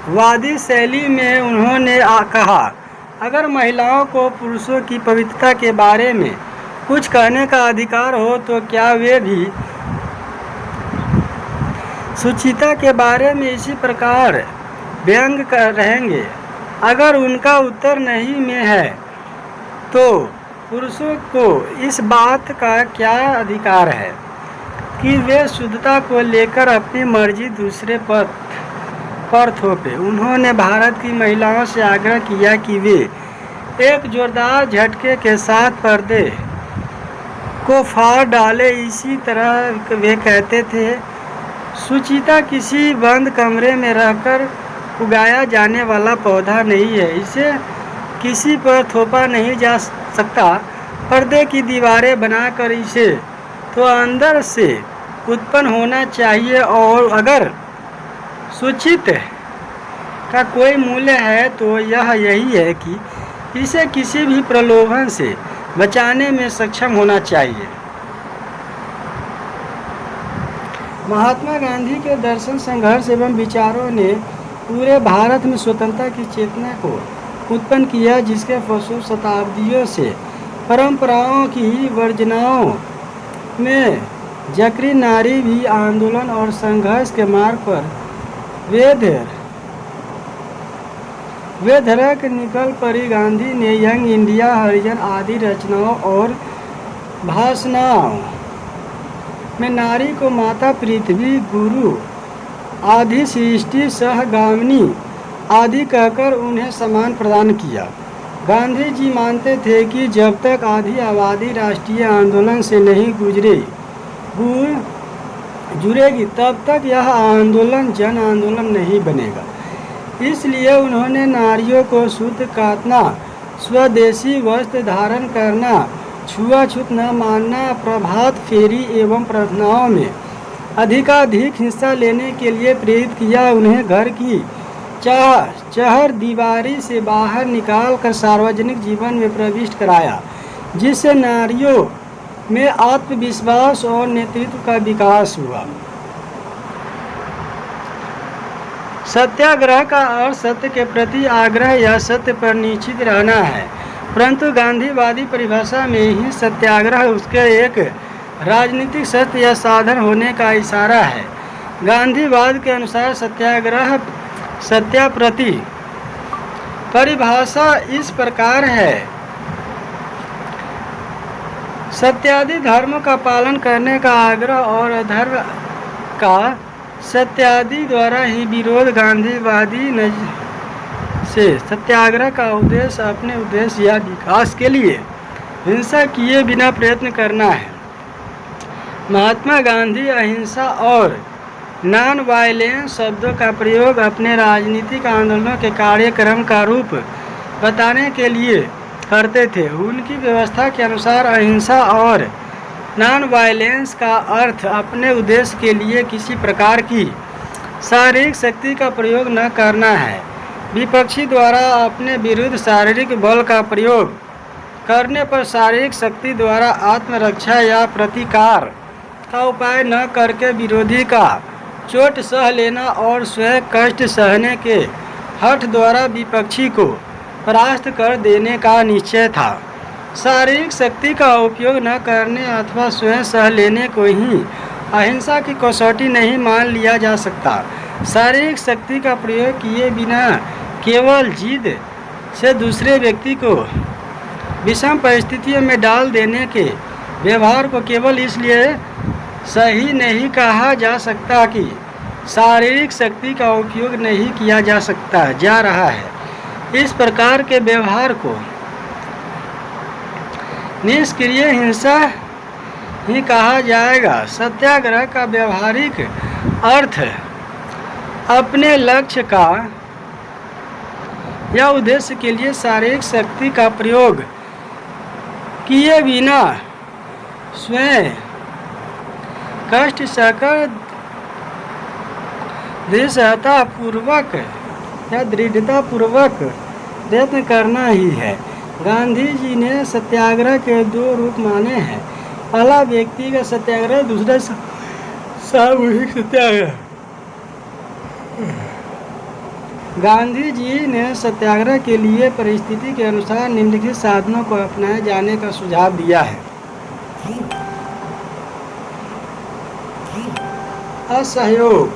वादी शैली में उन्होंने कहा, अगर महिलाओं को पुरुषों की पवित्रता के बारे में कुछ कहने का अधिकार हो तो क्या वे भी सुचिता के बारे में इसी प्रकार व्यंग कर रहेंगे? अगर उनका उत्तर नहीं में है तो पुरुषों को इस बात का क्या अधिकार है कि वे शुद्धता को लेकर अपनी मर्जी दूसरे पर थोपे? उन्होंने भारत की महिलाओं से आग्रह किया कि वे एक जोरदार झटके के साथ पर्दे को फाड़ डाले। इसी तरह वे कहते थे, सुचिता किसी बंद कमरे में रहकर उगाया जाने वाला पौधा नहीं है, इसे किसी पर थोपा नहीं जा सकता। पर्दे की दीवारें बनाकर इसे तो अंदर से उत्पन्न होना चाहिए, और अगर सुचित का कोई मूल्य है तो यह यही है कि इसे किसी भी प्रलोभन से बचाने में सक्षम होना चाहिए। महात्मा गांधी के दर्शन, संघर्ष एवं विचारों ने पूरे भारत में स्वतंत्रता की चेतना को उत्पन्न किया, जिसके फलस्वरूप शताब्दियों से परंपराओं की वर्जनाओं में जकड़ी नारी भी आंदोलन और संघर्ष के मार्ग पर बेधड़क निकल पड़ी। गांधी ने यंग इंडिया, हरिजन आदि रचनाओं और भाषणों में नारी को माता, पृथ्वी, गुरु, आदि सृष्टि, सहगामिनी आदि कहकर उन्हें सम्मान प्रदान किया। गांधी जी मानते थे कि जब तक आधी आबादी राष्ट्रीय आंदोलन से नहीं जुड़ेगी तब तक यह आंदोलन जन आंदोलन नहीं बनेगा। इसलिए उन्होंने नारियों को शुद्ध काटना, स्वदेशी वस्त्र धारण करना, छुआछूत न मानना, प्रभात फेरी एवं प्रार्थनाओं में अधिकाधिक हिस्सा लेने के लिए प्रेरित किया। उन्हें घर की चहर दीवारी से बाहर निकालकर सार्वजनिक जीवन में प्रविष्ट कराया, जिससे नारियों में आत्मविश्वास और नेतृत्व का विकास हुआ। सत्याग्रह का अर्थ सत्य के प्रति आग्रह या सत्य पर निश्चित रहना है, परंतु गांधीवादी परिभाषा में ही सत्याग्रह उसके एक राजनीतिक सत्य या साधन होने का इशारा है। गांधीवाद के अनुसार सत्याग्रह सत्याप्रति परिभाषा इस प्रकार है: सत्यादि धर्म का पालन करने का आग्रह और अधर्म का सत्यादि द्वारा ही विरोध। गांधीवादी से सत्याग्रह का उद्देश्य अपने उद्देश्य या विकास के लिए हिंसा किए बिना प्रयत्न करना है। महात्मा गांधी अहिंसा और नॉन वायलेंस शब्दों का प्रयोग अपने राजनीतिक आंदोलनों के कार्यक्रम का रूप बताने के लिए करते थे। उनकी व्यवस्था के अनुसार अहिंसा और नॉन वायलेंस का अर्थ अपने उद्देश्य के लिए किसी प्रकार की शारीरिक शक्ति का प्रयोग न करना है। विपक्षी द्वारा अपने विरुद्ध शारीरिक बल का प्रयोग करने पर शारीरिक शक्ति द्वारा आत्मरक्षा या प्रतिकार का उपाय न करके विरोधी का चोट सह लेना और स्वयं कष्ट सहने के हठ द्वारा विपक्षी को परास्त कर देने का निश्चय था। शारीरिक शक्ति का उपयोग न करने अथवा स्वयं सह लेने को ही अहिंसा की कसौटी नहीं मान लिया जा सकता। शारीरिक शक्ति का प्रयोग किए बिना केवल जिद से दूसरे व्यक्ति को विषम परिस्थितियों में डाल देने के व्यवहार को केवल इसलिए सही नहीं कहा जा सकता कि शारीरिक शक्ति का उपयोग नहीं किया जा रहा है। इस प्रकार के व्यवहार को निष्क्रिय हिंसा ही कहा जाएगा। सत्याग्रह का व्यवहारिक अर्थ अपने लक्ष्य का या उद्देश्य के लिए शारीरिक शक्ति का प्रयोग किए बिना स्वयं कष्ट सहकर दृढ़तापूर्वक प्रयत्न करना ही है। गांधी जी ने सत्याग्रह के दो रूप माने हैं। पहला व्यक्तिगत सत्याग्रह, दूसरा सामूहिक सत्याग्रह। गांधी जी ने सत्याग्रह के लिए परिस्थिति के अनुसार निम्नलिखित साधनों को अपनाए जाने का सुझाव दिया है। असहयोग,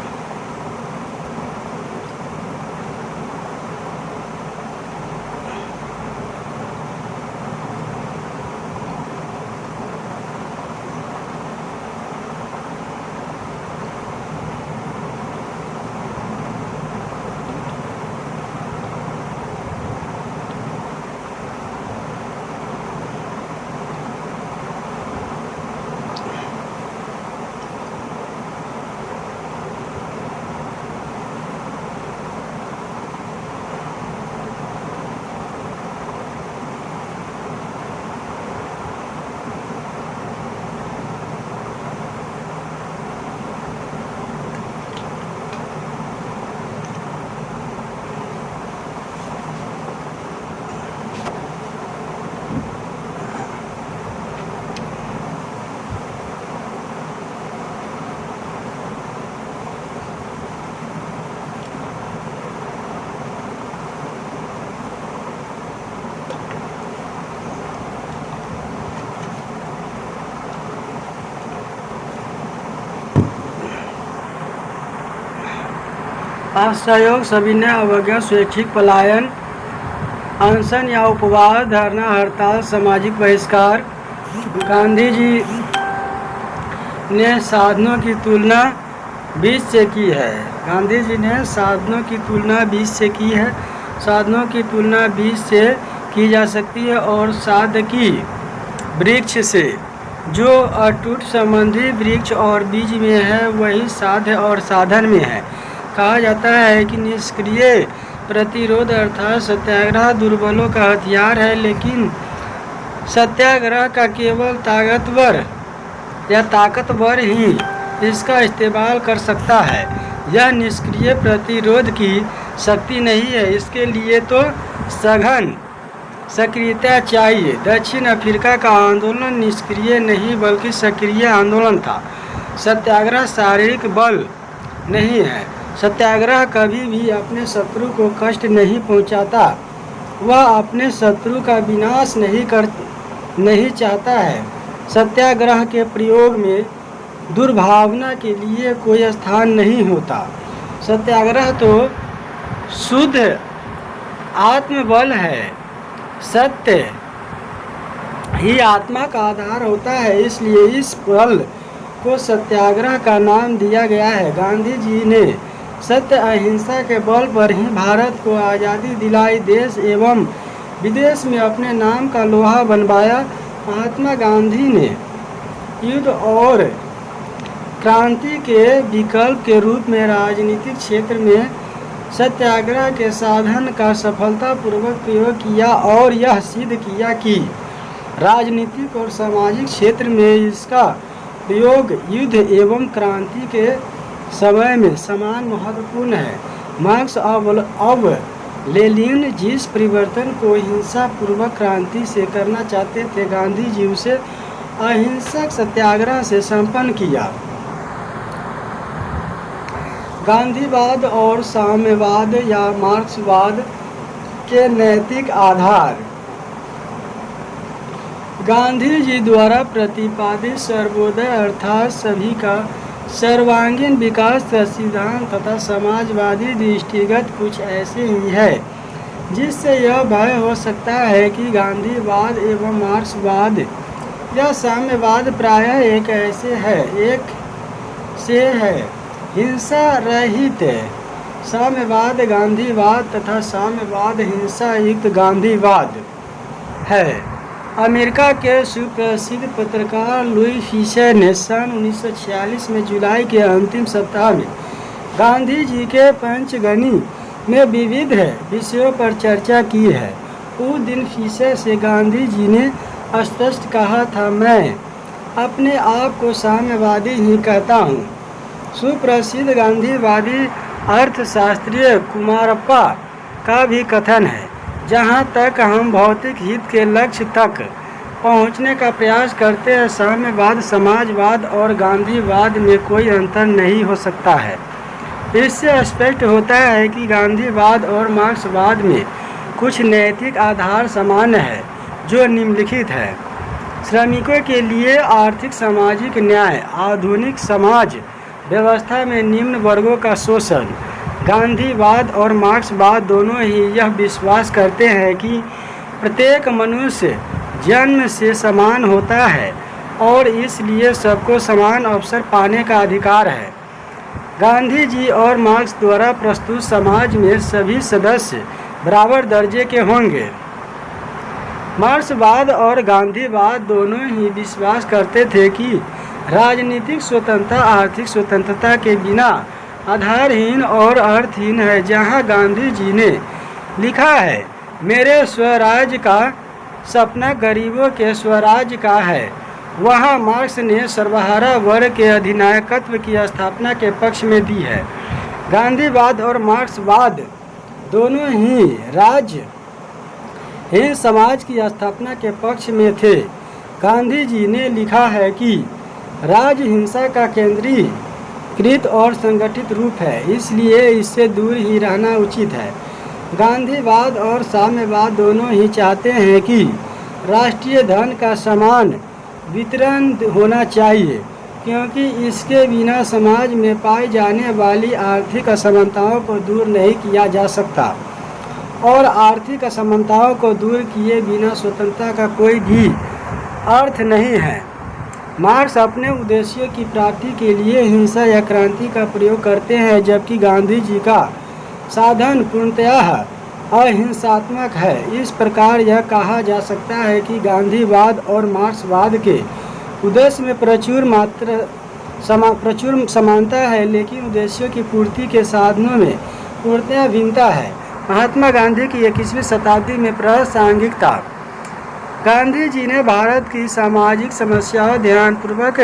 असहयोग, सविनय अवज्ञा, स्वैच्छिक पलायन, अनशन या उपवास, धरना, हड़ताल, सामाजिक बहिष्कार। गांधी जी ने साधनों की तुलना बीज से की है। गांधी जी ने साधनों की तुलना बीज से की है। साधनों की तुलना बीज से की जा सकती है और साध की वृक्ष से। जो अटूट संबंधी वृक्ष और बीज में है वही साध्य और साधन में है। कहा जाता है कि निष्क्रिय प्रतिरोध अर्थात सत्याग्रह दुर्बलों का हथियार है, लेकिन सत्याग्रह का केवल ताकतवर ही इसका इस्तेमाल कर सकता है। यह निष्क्रिय प्रतिरोध की शक्ति नहीं है, इसके लिए तो सघन सक्रियता चाहिए। दक्षिण अफ्रीका का आंदोलन निष्क्रिय नहीं बल्कि सक्रिय आंदोलन था। सत्याग्रह शारीरिक बल नहीं है। सत्याग्रह कभी भी अपने शत्रु को कष्ट नहीं पहुंचाता। वह अपने शत्रु का विनाश नहीं चाहता है। सत्याग्रह के प्रयोग में दुर्भावना के लिए कोई स्थान नहीं होता। सत्याग्रह तो शुद्ध आत्मबल है। सत्य ही आत्मा का आधार होता है, इसलिए इस बल को सत्याग्रह का नाम दिया गया है। गांधी जी ने सत्य अहिंसा के बल पर ही भारत को आज़ादी दिलाई, देश एवं विदेश में अपने नाम का लोहा बनवाया। महात्मा गांधी ने युद्ध और क्रांति के विकल्प के रूप में राजनीतिक क्षेत्र में सत्याग्रह के साधन का सफलतापूर्वक प्रयोग किया और यह सिद्ध किया कि राजनीतिक और सामाजिक क्षेत्र में इसका प्रयोग युद्ध एवं क्रांति के समय में समान महत्वपूर्ण है। मार्क्स अब लेनिन जिस परिवर्तन को हिंसा पूर्वक क्रांति से करना चाहते थे, गांधी जी उसे अहिंसक सत्याग्रह से संपन्न किया। गांधीवाद और साम्यवाद या मार्क्सवाद के नैतिक आधार। गांधी जी द्वारा प्रतिपादित सर्वोदय अर्थात सभी का सर्वांगीण विकास का सिद्धांत तथा समाजवादी दृष्टिगत कुछ ऐसे ही है, जिससे यह भय हो सकता है कि गांधीवाद एवं मार्क्सवाद या साम्यवाद प्रायः एक से है, हिंसा रहित साम्यवाद गांधीवाद तथा साम्यवाद हिंसा युक्त गांधीवाद है। अमेरिका के सुप्रसिद्ध पत्रकार लुई फिशर ने सन 1946 में जुलाई के अंतिम सप्ताह में गांधी जी के पंचगनी में विविध विषयों पर चर्चा की है। उस दिन फिशर से गांधी जी ने स्पष्ट कहा था, मैं अपने आप को साम्यवादी ही कहता हूँ। सुप्रसिद्ध गांधीवादी अर्थशास्त्री कुमारप्पा का भी कथन है, जहाँ तक हम भौतिक हित के लक्ष्य तक पहुँचने का प्रयास करते हैं, साम्यवाद समाजवाद और गांधीवाद में कोई अंतर नहीं हो सकता है। इससे स्पष्ट होता है कि गांधीवाद और मार्क्सवाद में कुछ नैतिक आधार समान है, जो निम्नलिखित है। श्रमिकों के लिए आर्थिक सामाजिक न्याय, आधुनिक समाज व्यवस्था में निम्न वर्गों का शोषण। गांधीवाद और मार्क्सवाद दोनों ही यह विश्वास करते हैं कि प्रत्येक मनुष्य जन्म से समान होता है और इसलिए सबको समान अवसर पाने का अधिकार है। गांधी जी और मार्क्स द्वारा प्रस्तुत समाज में सभी सदस्य बराबर दर्जे के होंगे। मार्क्सवाद और गांधीवाद दोनों ही विश्वास करते थे कि राजनीतिक स्वतंत्रता आर्थिक स्वतंत्रता के बिना आधारहीन और अर्थहीन है। जहां गांधी जी ने लिखा है, मेरे स्वराज्य का सपना गरीबों के स्वराज्य का है, वहां मार्क्स ने सर्वहारा वर्ग के अधिनायकत्व की स्थापना के पक्ष में दी है। गांधीवाद और मार्क्सवाद दोनों ही राज्यहीन समाज की स्थापना के पक्ष में थे। गांधी जी ने लिखा है कि राज्य हिंसा का केंद्रीकृत और संगठित रूप है, इसलिए इससे दूर ही रहना उचित है। गांधीवाद और साम्यवाद दोनों ही चाहते हैं कि राष्ट्रीय धन का समान वितरण होना चाहिए क्योंकि इसके बिना समाज में पाई जाने वाली आर्थिक असमानताओं को दूर नहीं किया जा सकता और आर्थिक असमानताओं को दूर किए बिना स्वतंत्रता का कोई भी अर्थ नहीं है। मार्क्स अपने उद्देश्यों की प्राप्ति के लिए हिंसा या क्रांति का प्रयोग करते हैं, जबकि गांधी जी का साधन पूर्णतः अहिंसात्मक है। इस प्रकार यह कहा जा सकता है कि गांधीवाद और मार्क्सवाद के उद्देश्य में प्रचुर समानता है, लेकिन उद्देश्यों की पूर्ति के साधनों में पूर्णतः भिन्नता है। महात्मा गांधी की 21वीं शताब्दी में प्रासंगिकता। गांधी जी ने भारत की सामाजिक समस्याओं ध्यानपूर्वक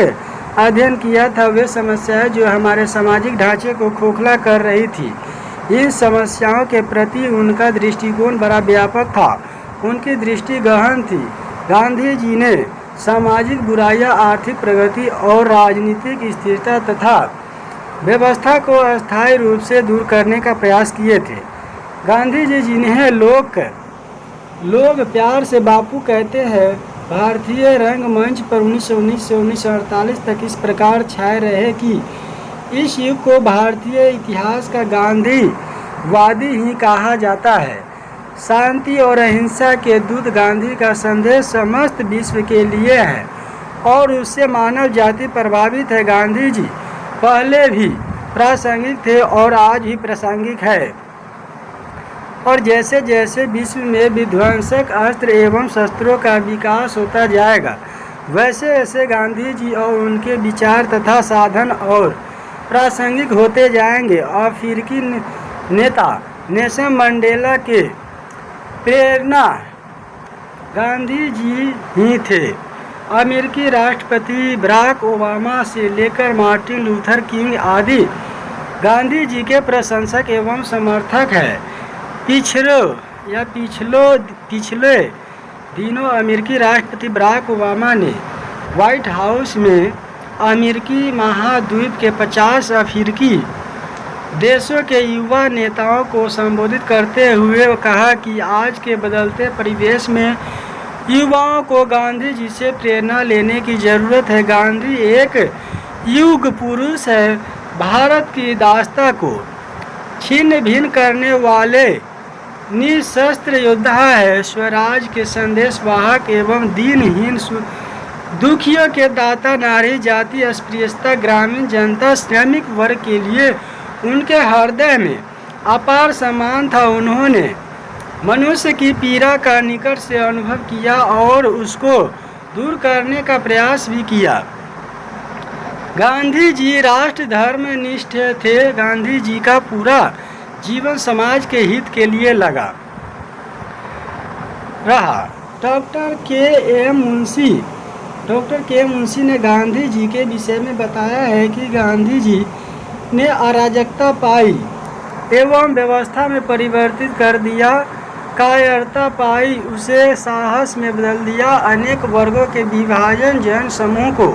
अध्ययन किया था। वे समस्याएं जो हमारे सामाजिक ढांचे को खोखला कर रही थी। इन समस्याओं के प्रति उनका दृष्टिकोण बड़ा व्यापक था। उनकी दृष्टि गहन थी। गांधी जी ने सामाजिक बुराइयां, आर्थिक प्रगति और राजनीतिक स्थिरता तथा व्यवस्था को अस्थायी रूप से दूर करने का प्रयास किए थे। गांधी जी जिन्हें लोग प्यार से बापू कहते हैं, भारतीय रंगमंच पर 1919 से 1948 तक इस प्रकार छाए रहे कि इस युग को भारतीय इतिहास का गांधीवादी ही कहा जाता है। शांति और अहिंसा के दूत गांधी का संदेश समस्त विश्व के लिए है और उससे मानव जाति प्रभावित है। गांधी जी पहले भी प्रासंगिक थे और आज भी प्रासंगिक है, और जैसे जैसे विश्व में विध्वंसक अस्त्र एवं शस्त्रों का विकास होता जाएगा, वैसे वैसे गांधी जी और उनके विचार तथा साधन और प्रासंगिक होते जाएंगे। अफ्रीकी नेता नेल्सन मंडेला के प्रेरणा गांधी जी ही थे। अमेरिकी राष्ट्रपति बराक ओबामा से लेकर मार्टिन लूथर किंग आदि गांधी जी के प्रशंसक एवं समर्थक हैं। पिछले दिनों अमेरिकी राष्ट्रपति बराक ओबामा ने व्हाइट हाउस में अमेरिकी महाद्वीप के 50 अफ्रीकी देशों के युवा नेताओं को संबोधित करते हुए कहा कि आज के बदलते परिवेश में युवाओं को गांधी जी से प्रेरणा लेने की ज़रूरत है। गांधी एक युग पुरुष है, भारत की दास्ता को छिन्न भिन्न करने वाले निशस्त्र योद्धा है, स्वराज के संदेश वाहक एवं दीनहीन दुखियों के दाता, नारी जाति, अस्पृश्यता, ग्रामीण जनता, श्रमिक वर्ग के लिए उनके हृदय में अपार सम्मान था। उन्होंने मनुष्य की पीड़ा का निकट से अनुभव किया और उसको दूर करने का प्रयास भी किया। गांधी जी राष्ट्र धर्म निष्ठ थे। गांधी जी का पूरा जीवन समाज के हित के लिए लगा रहा। डॉक्टर के मुंशी ने गांधी जी के विषय में बताया है कि गांधी जी ने अराजकता पाई एवं व्यवस्था में परिवर्तित कर दिया, कायरता पाई उसे साहस में बदल दिया, अनेक वर्गों के विभाजन जन समूह को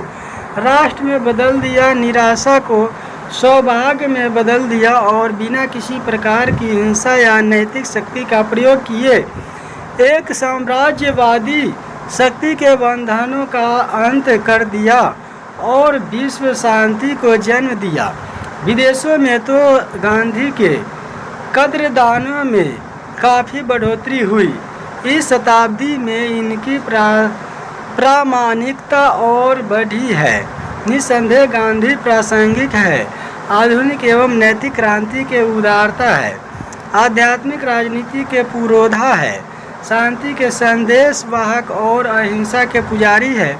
राष्ट्र में बदल दिया, निराशा को सौभाग्य में बदल दिया और बिना किसी प्रकार की हिंसा या नैतिक शक्ति का प्रयोग किए एक साम्राज्यवादी शक्ति के बंधनों का अंत कर दिया और विश्व शांति को जन्म दिया। विदेशों में तो गांधी के कद्रदानों में काफ़ी बढ़ोतरी हुई। इस शताब्दी में इनकी प्रामाणिकता और बढ़ी है। निसंदेह गांधी प्रासंगिक है, आधुनिक एवं नैतिक क्रांति के उदारता है, आध्यात्मिक राजनीति के पुरोधा है, शांति के संदेश वाहक और अहिंसा के पुजारी है।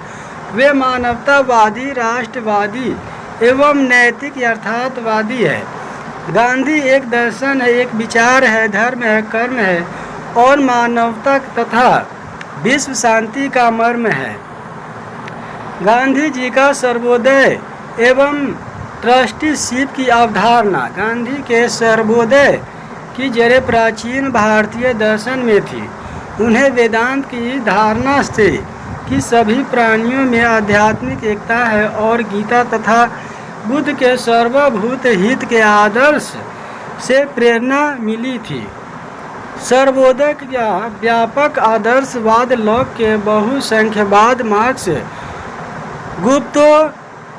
वे मानवतावादी, राष्ट्रवादी एवं नैतिक यथार्थवादी है। गांधी एक दर्शन है, एक विचार है, धर्म है, कर्म है और मानवता तथा विश्व शांति का मर्म है। गांधी जी का सर्वोदय एवं ट्रस्टीशिप की अवधारणा। गांधी के सर्वोदय की जड़ें प्राचीन भारतीय दर्शन में थी। उन्हें वेदांत की धारणा से कि सभी प्राणियों में आध्यात्मिक एकता है और गीता तथा बुद्ध के सर्वभूत हित के आदर्श से प्रेरणा मिली थी। सर्वोदय का व्यापक आदर्शवाद, लॉक के बहुसंख्यवाद, मार्क्स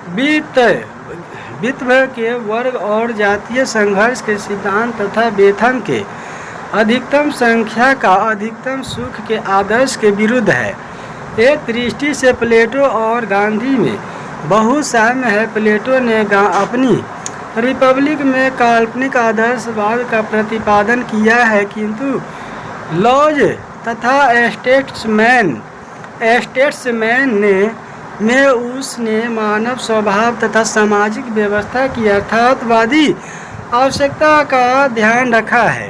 वित्त के वर्ग और जातीय संघर्ष के सिद्धांत तथा वेतन के अधिकतम संख्या का अधिकतम सुख के आदर्श के विरुद्ध है। एक दृष्टि से प्लेटो और गांधी में बहुत साम्य है। प्लेटो ने अपनी रिपब्लिक में काल्पनिक आदर्शवाद का प्रतिपादन किया है, किंतु लॉज तथा स्टेट्समैन में उसने मानव स्वभाव तथा सामाजिक व्यवस्था की अर्थातवादी आवश्यकता का ध्यान रखा है।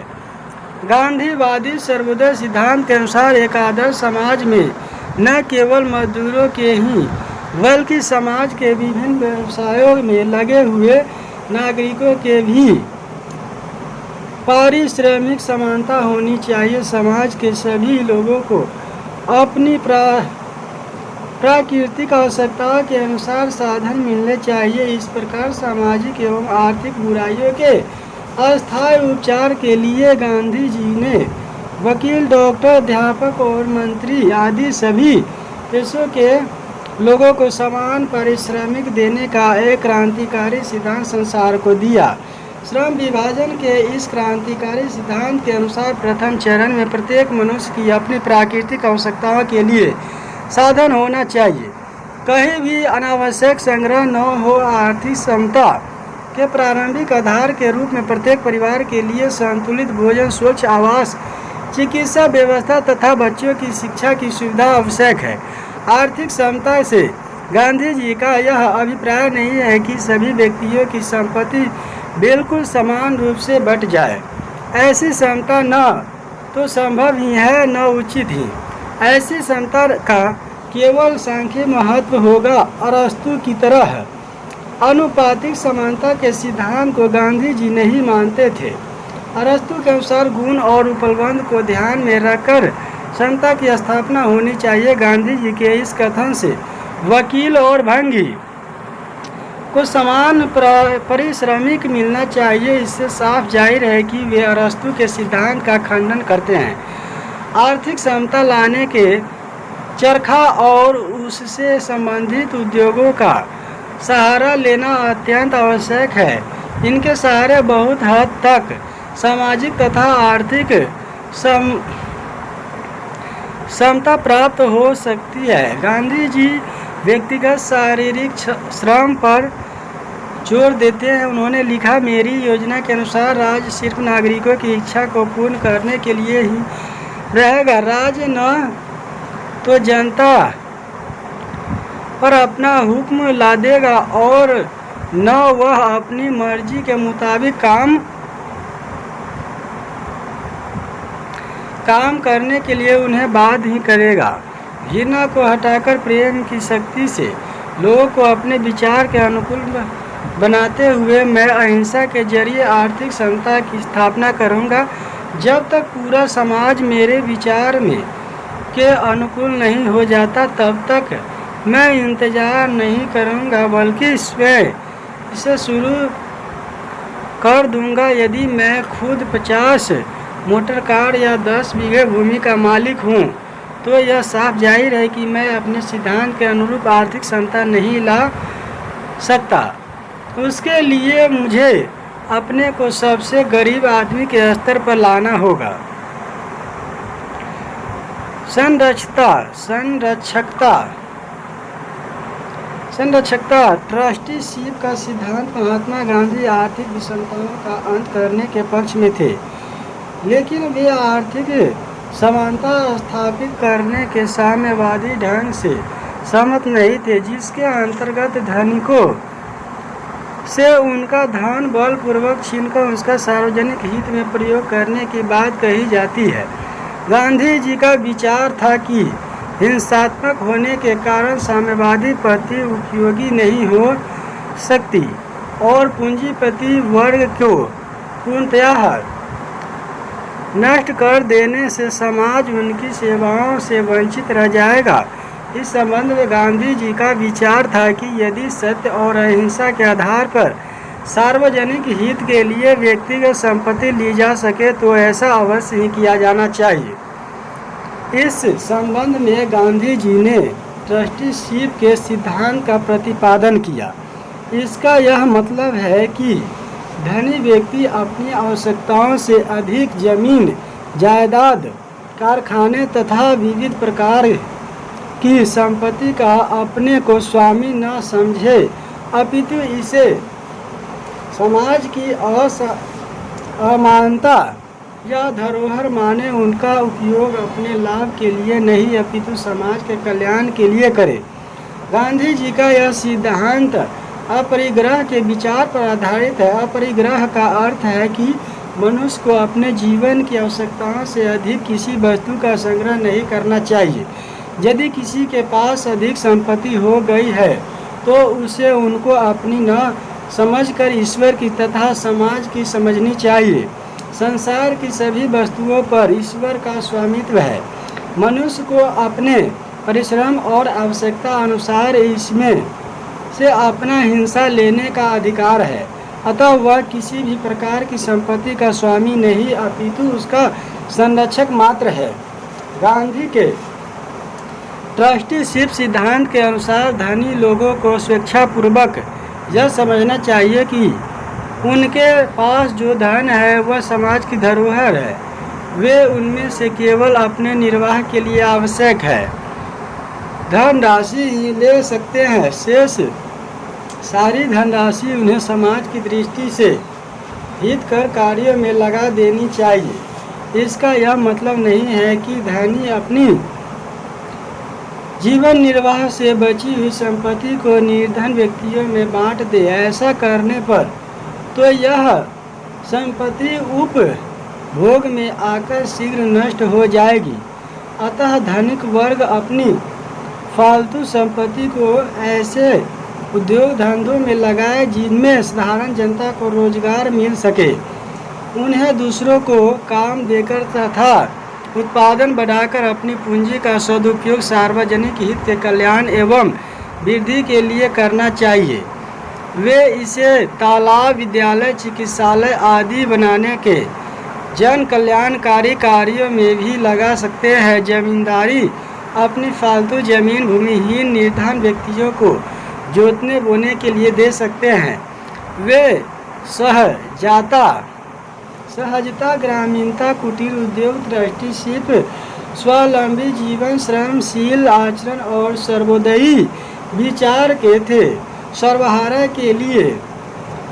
गांधीवादी सर्वोदय सिद्धांत के अनुसार एक आदर्श समाज में न केवल मजदूरों के ही बल्कि समाज के विभिन्न व्यवसायों में लगे हुए नागरिकों के भी पारिश्रमिक समानता होनी चाहिए। समाज के सभी लोगों को अपनी प्राकृतिक आवश्यकताओं के अनुसार साधन मिलने चाहिए। इस प्रकार सामाजिक एवं आर्थिक बुराइयों के अस्थायी उपचार के लिए गांधी जी ने वकील, डॉक्टर, अध्यापक और मंत्री आदि सभी पेशों के लोगों को समान पारिश्रमिक देने का एक क्रांतिकारी सिद्धांत संसार को दिया। श्रम विभाजन के इस क्रांतिकारी सिद्धांत के अनुसार प्रथम चरण में प्रत्येक मनुष्य की अपनी प्राकृतिक आवश्यकताओं के लिए साधन होना चाहिए। कहीं भी अनावश्यक संग्रह न हो। आर्थिक समता के प्रारंभिक आधार के रूप में प्रत्येक परिवार के लिए संतुलित भोजन, स्वच्छ आवास, चिकित्सा व्यवस्था तथा बच्चों की शिक्षा की सुविधा आवश्यक है। आर्थिक समता से गांधी जी का यह अभिप्राय नहीं है कि सभी व्यक्तियों की संपत्ति बिल्कुल समान रूप से बट जाए। ऐसी समता न तो संभव ही है न उचित ही। ऐसी समता का केवल सांख्यिक महत्व होगा। अरस्तु की तरह अनुपातिक समानता के सिद्धांत को गांधी जी नहीं मानते थे। अरस्तु के अनुसार गुण और उपलब्ध को ध्यान में रखकर समता की स्थापना होनी चाहिए। गांधी जी के इस कथन से वकील और भंगी को समान पारिश्रमिक मिलना चाहिए। इससे साफ जाहिर है कि वे अरस्तु के सिद्धांत का खंडन करते हैं। आर्थिक समता लाने के चरखा और उससे संबंधित उद्योगों का सहारा लेना अत्यंत आवश्यक है। इनके सहारे बहुत हद तक सामाजिक तथा आर्थिक समता प्राप्त हो सकती है। गांधी जी व्यक्तिगत शारीरिक श्रम पर जोर देते हैं। उन्होंने लिखा, मेरी योजना के अनुसार राज्य सिर्फ नागरिकों की इच्छा को पूर्ण करने के लिए ही रहेगा। राज्य न तो जनता पर अपना हुक्म लादेगा और न वह अपनी मर्जी के मुताबिक काम करने के लिए उन्हें बाध्य ही करेगा। घृणा को हटाकर प्रेम की शक्ति से लोगों को अपने विचार के अनुकूल बनाते हुए मैं अहिंसा के जरिए आर्थिक समता की स्थापना करूंगा। जब तक पूरा समाज मेरे विचार में के अनुकूल नहीं हो जाता तब तक मैं इंतजार नहीं करूंगा बल्कि स्वयं इसे शुरू कर दूंगा। यदि मैं खुद 50 मोटर कार या 10 बीघे भूमि का मालिक हूँ तो यह साफ जाहिर है कि मैं अपने सिद्धांत के अनुरूप आर्थिक समता नहीं ला सकता। उसके लिए मुझे अपने को सबसे गरीब आदमी के स्तर पर लाना होगा। संरक्षकता ट्रस्टीशिप का सिद्धांत महात्मा गांधी आर्थिक विषमताओं का अंत करने के पक्ष में थे, लेकिन वे आर्थिक समानता स्थापित करने के साम्यवादी ढंग से सहमत नहीं थे, जिसके अंतर्गत धनिकों से उनका धन बलपूर्वक छीनकर उसका सार्वजनिक हित में प्रयोग करने की बात कही जाती है। गांधी जी का विचार था कि हिंसात्मक होने के कारण साम्यवादी पद्धति उपयोगी नहीं हो सकती और पूंजीपति वर्ग को पूर्णतः नष्ट कर देने से समाज उनकी सेवाओं से वंचित रह जाएगा। इस संबंध में गांधी जी का विचार था कि यदि सत्य और अहिंसा के आधार पर सार्वजनिक हित के लिए व्यक्तिगत संपत्ति ली जा सके तो ऐसा अवश्य ही किया जाना चाहिए। इस संबंध में गांधी जी ने ट्रस्टीशिप के सिद्धांत का प्रतिपादन किया। इसका यह मतलब है कि धनी व्यक्ति अपनी आवश्यकताओं से अधिक जमीन, जायदाद, कारखाने तथा विविध प्रकार की संपत्ति का अपने को स्वामी न समझे, अपितु इसे समाज की अमानता या धरोहर माने। उनका उपयोग अपने लाभ के लिए नहीं अपितु समाज के कल्याण के लिए करे। गांधी जी का यह सिद्धांत अपरिग्रह के विचार पर आधारित है। अपरिग्रह का अर्थ है कि मनुष्य को अपने जीवन की आवश्यकताओं से अधिक किसी वस्तु का संग्रह नहीं करना चाहिए। यदि किसी के पास अधिक संपत्ति हो गई है तो उसे उनको अपनी न समझकर ईश्वर की तथा समाज की समझनी चाहिए। संसार की सभी वस्तुओं पर ईश्वर का स्वामित्व है। मनुष्य को अपने परिश्रम और आवश्यकता अनुसार इसमें से अपना हिस्सा लेने का अधिकार है। अतः वह किसी भी प्रकार की संपत्ति का स्वामी नहीं अपितु उसका संरक्षक मात्र है। गांधी के ट्रस्टीशिप सिद्धांत के अनुसार धनी लोगों को स्वेच्छापूर्वक यह समझना चाहिए कि उनके पास जो धन है वह समाज की धरोहर है। वे उनमें से केवल अपने निर्वाह के लिए आवश्यक है धनराशि ही ले सकते हैं। शेष सारी धनराशि उन्हें समाज की दृष्टि से हितकर कार्यों में लगा देनी चाहिए। इसका यह मतलब नहीं है कि धनी अपनी जीवन निर्वाह से बची हुई संपत्ति को निर्धन व्यक्तियों में बांट दे। ऐसा करने पर तो यह संपत्ति उपभोग में आकर शीघ्र नष्ट हो जाएगी। अतः धनिक वर्ग अपनी फालतू संपत्ति को ऐसे उद्योग धंधों में लगाए जिनमें साधारण जनता को रोजगार मिल सके। उन्हें दूसरों को काम देकर तथा उत्पादन बढ़ाकर अपनी पूंजी का सदुपयोग सार्वजनिक हित के कल्याण एवं वृद्धि के लिए करना चाहिए। वे इसे तालाब, विद्यालय, चिकित्सालय आदि बनाने के जन कल्याणकारी कार्यों में भी लगा सकते हैं। जमींदारी अपनी फालतू जमीन भूमिहीन निर्धन व्यक्तियों को जोतने बोने के लिए दे सकते हैं। वे सहजता, ग्रामीणता, कुटीर उद्योग, ट्रस्टीशिप, स्वावलंबी जीवन, श्रमशील आचरण और सर्वोदयी विचार के थे। सर्वहारा के लिए